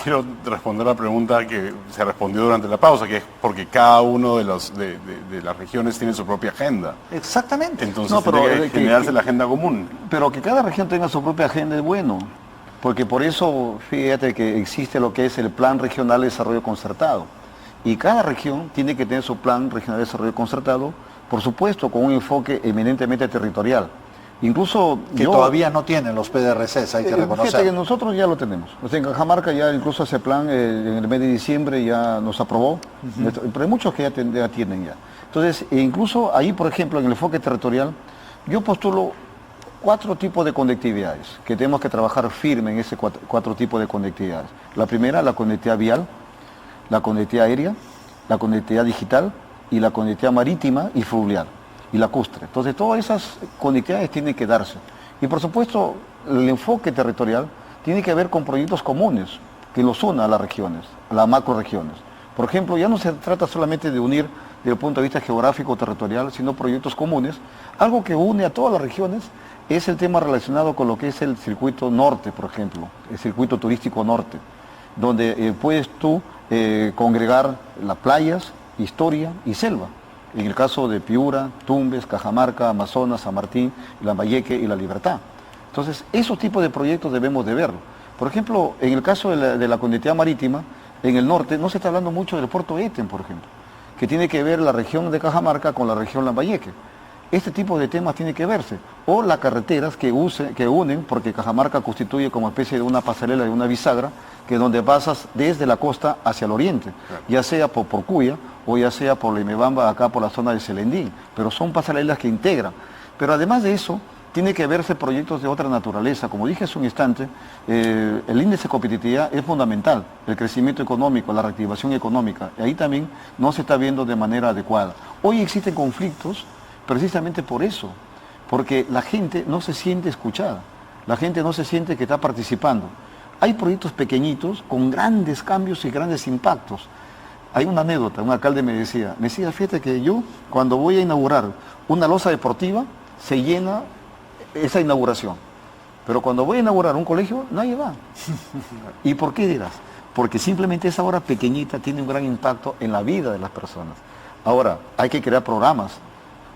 Speaker 1: quiero responder la pregunta que se respondió durante la pausa, que es porque cada uno de las regiones tiene su propia agenda.
Speaker 2: Exactamente.
Speaker 1: Entonces
Speaker 3: No, pero
Speaker 1: tiene que generarse la agenda común.
Speaker 3: Pero que cada región tenga su propia agenda es bueno, porque por eso fíjate que existe lo que es el Plan Regional de Desarrollo Concertado. Y cada región tiene que tener su Plan Regional de Desarrollo Concertado, por supuesto, con un enfoque eminentemente territorial. Incluso
Speaker 2: que todavía no tienen los PDRCs, hay que reconocer.
Speaker 3: Fíjate que nosotros ya lo tenemos. O sea, en Cajamarca ya incluso ese plan en el mes de diciembre ya nos aprobó, pero hay muchos que ya tienen ya. Entonces, incluso ahí, por ejemplo, en el enfoque territorial, yo postulo 4 tipos de conectividades, que tenemos que trabajar firme en ese 4 tipos de conectividades. La primera, la conectividad vial, la conectividad aérea, la conectividad digital y la conectividad marítima y fluvial y lacustre. Entonces todas esas conectividades tienen que darse. Y por supuesto el enfoque territorial tiene que ver con proyectos comunes que los una a las regiones, a las macroregiones. Por ejemplo, ya no se trata solamente de unir desde el punto de vista geográfico o territorial, sino proyectos comunes. Algo que une a todas las regiones es el tema relacionado con lo que es el circuito norte, por ejemplo, el circuito turístico norte, donde puedes tú congregar las playas, historia y selva. En el caso de Piura, Tumbes, Cajamarca, Amazonas, San Martín, Lambayeque y La Libertad. Entonces, esos tipos de proyectos debemos de verlo. Por ejemplo, en el caso de la conectividad marítima, en el norte no se está hablando mucho del puerto Eten, por ejemplo, que tiene que ver la región de Cajamarca con la región Lambayeque. Este tipo de temas tiene que verse. O las carreteras que unen, porque Cajamarca constituye como especie de una pasarela, de una bisagra, que es donde pasas desde la costa hacia el oriente, ya sea por Cuya o ya sea por Lemebamba, acá por la zona de Selendín. Pero son pasarelas que integran. Pero además de eso, tiene que verse proyectos de otra naturaleza. Como dije hace un instante, el índice de competitividad es fundamental, el crecimiento económico, la reactivación económica. Y ahí también no se está viendo de manera adecuada. Hoy existen conflictos precisamente por eso, porque la gente no se siente escuchada, la gente no se siente que está participando. Hay proyectos pequeñitos con grandes cambios y grandes impactos. Hay una anécdota, un alcalde me decía, fíjate que yo cuando voy a inaugurar una losa deportiva, se llena esa inauguración, pero cuando voy a inaugurar un colegio, nadie va. ¿Y por qué dirás? Porque simplemente esa obra pequeñita tiene un gran impacto en la vida de las personas. Ahora, hay que crear programas.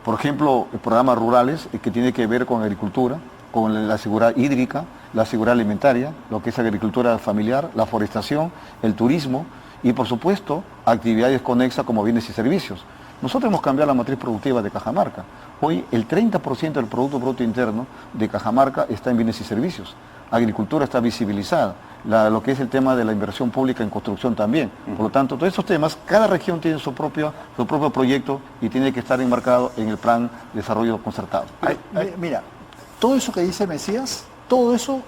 Speaker 3: Por ejemplo, programas rurales que tienen que ver con agricultura, con la seguridad hídrica, la seguridad alimentaria, lo que es agricultura familiar, la forestación, el turismo y, por supuesto, actividades conexas como bienes y servicios. Nosotros hemos cambiado la matriz productiva de Cajamarca. Hoy el 30% del Producto Bruto Interno de Cajamarca está en bienes y servicios. Agricultura está visibilizada. Lo que es el tema de la inversión pública en construcción también. Por lo tanto, todos estos temas, cada región tiene su propio proyecto y tiene que estar enmarcado en el plan de desarrollo concertado.
Speaker 2: Mira, todo eso que dice Mesías, todo eso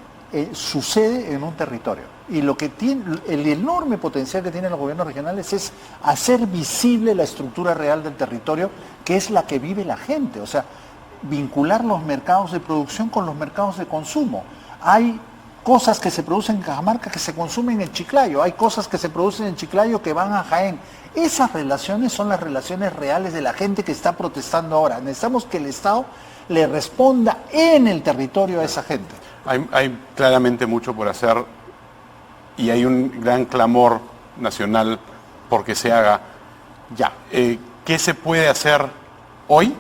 Speaker 2: sucede en un territorio. Y lo que tiene, el enorme potencial que tienen los gobiernos regionales es hacer visible la estructura real del territorio, que es la que vive la gente. O sea, vincular los mercados de producción con los mercados de consumo. Hay cosas que se producen en Cajamarca que se consumen en Chiclayo, hay cosas que se producen en Chiclayo que van a Jaén. Esas relaciones son las relaciones reales de la gente que está protestando ahora. Necesitamos que el Estado le responda en el territorio a esa gente.
Speaker 1: Hay claramente mucho por hacer y hay un gran clamor nacional porque se haga ya. ¿Qué se puede hacer hoy?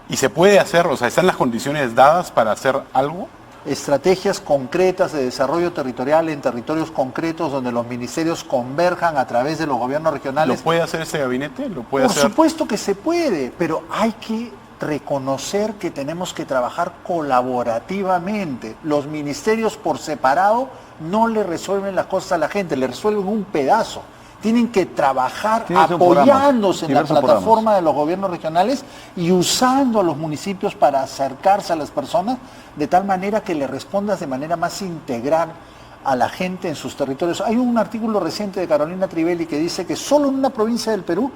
Speaker 1: ¿Y se puede hacer, o sea, están las condiciones dadas para hacer algo?
Speaker 2: Estrategias concretas de desarrollo territorial en territorios concretos donde los ministerios converjan a través de los gobiernos regionales.
Speaker 1: ¿Lo puede hacer este gabinete? ¿Lo puede
Speaker 2: Por
Speaker 1: hacer?
Speaker 2: supuesto que se puede, pero hay que reconocer que tenemos que trabajar colaborativamente. Los ministerios por separado no le resuelven las cosas a la gente, le resuelven un pedazo. Tienen que trabajar apoyándose en la plataforma de los gobiernos regionales y usando a los municipios para acercarse a las personas de tal manera que le respondas de manera más integral a la gente en sus territorios. Hay un artículo reciente de Carolina Trivelli que dice que solo en una provincia del Perú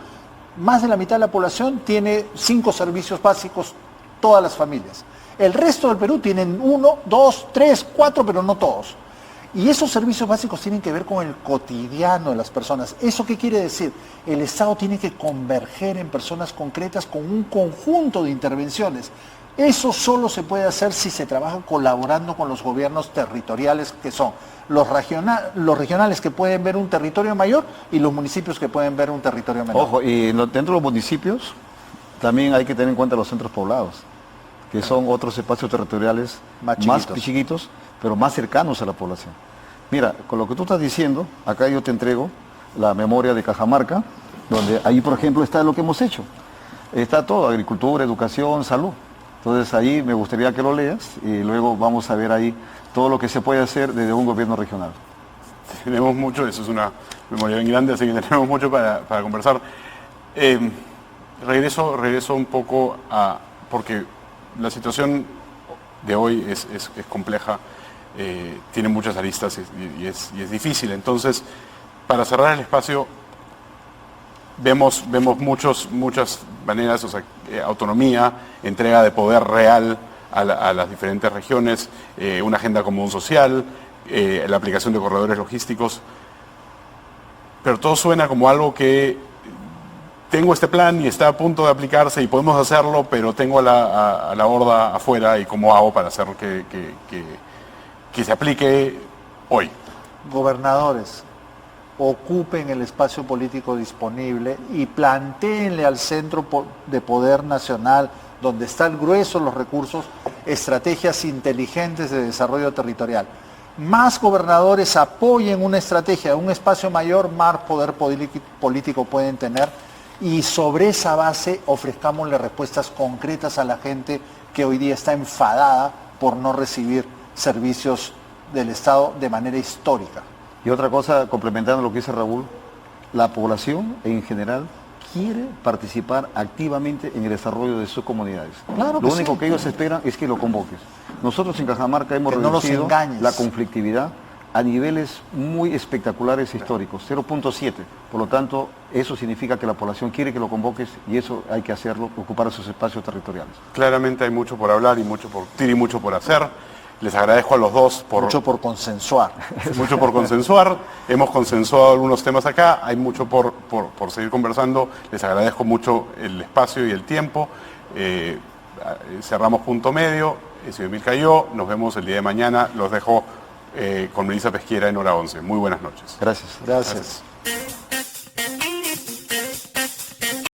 Speaker 2: más de la mitad de la población tiene 5 servicios básicos, todas las familias. El resto del Perú tienen 1, 2, 3, 4, pero no todos. Y esos servicios básicos tienen que ver con el cotidiano de las personas. ¿Eso qué quiere decir? El Estado tiene que converger en personas concretas con un conjunto de intervenciones. Eso solo se puede hacer si se trabaja colaborando con los gobiernos territoriales, que son los regionales que pueden ver un territorio mayor y los municipios que pueden ver un territorio menor.
Speaker 3: Ojo, y dentro de los municipios también hay que tener en cuenta los centros poblados, que son otros espacios territoriales más chiquitos, pero más cercanos a la población. Mira, con lo que tú estás diciendo, acá yo te entrego la memoria de Cajamarca, donde ahí, por ejemplo, está lo que hemos hecho. Está todo, agricultura, educación, salud. Entonces ahí me gustaría que lo leas y luego vamos a ver ahí todo lo que se puede hacer desde un gobierno regional.
Speaker 1: Tenemos mucho, eso es una memoria bien grande, así que tenemos mucho para conversar. Regreso un poco a, porque la situación de hoy es compleja, tiene muchas aristas y es difícil. Entonces, para cerrar el espacio, vemos muchas maneras, o sea, autonomía, entrega de poder real a las diferentes regiones, una agenda común social, la aplicación de corredores logísticos, pero todo suena como algo que tengo este plan y está a punto de aplicarse y podemos hacerlo, pero tengo a la horda afuera y cómo hago para hacer que se aplique hoy.
Speaker 2: Gobernadores, ocupen el espacio político disponible y plantéenle al Centro de Poder Nacional, donde está el grueso de los recursos, estrategias inteligentes de desarrollo territorial. Más gobernadores apoyen una estrategia, un espacio mayor, más poder político pueden tener, y sobre esa base ofrezcámosle respuestas concretas a la gente que hoy día está enfadada por no recibir servicios del Estado de manera histórica.
Speaker 3: Y otra cosa, complementando lo que dice Raúl, la población en general quiere participar activamente en el desarrollo de sus comunidades.
Speaker 2: Claro que
Speaker 3: lo único
Speaker 2: sí.
Speaker 3: que ellos esperan es que lo convoques. Nosotros en Cajamarca hemos
Speaker 2: Que no los
Speaker 3: reducido
Speaker 2: engañes.
Speaker 3: la conflictividad a niveles muy espectaculares históricos, 0.7. Por lo tanto, eso significa que la población quiere que lo convoques y eso hay que hacerlo, ocupar esos espacios territoriales.
Speaker 1: Claramente hay mucho por hablar y mucho por hacer. Les agradezco a los dos
Speaker 2: Mucho por consensuar.
Speaker 1: mucho por consensuar. Hemos consensuado algunos temas acá, hay mucho por seguir conversando. Les agradezco mucho el espacio y el tiempo. Cerramos punto medio. Soy Emil Cayó. Nos vemos el día de mañana. Los dejo con Melissa Pesquiera en hora 11. Muy buenas noches.
Speaker 3: Gracias.
Speaker 2: Gracias.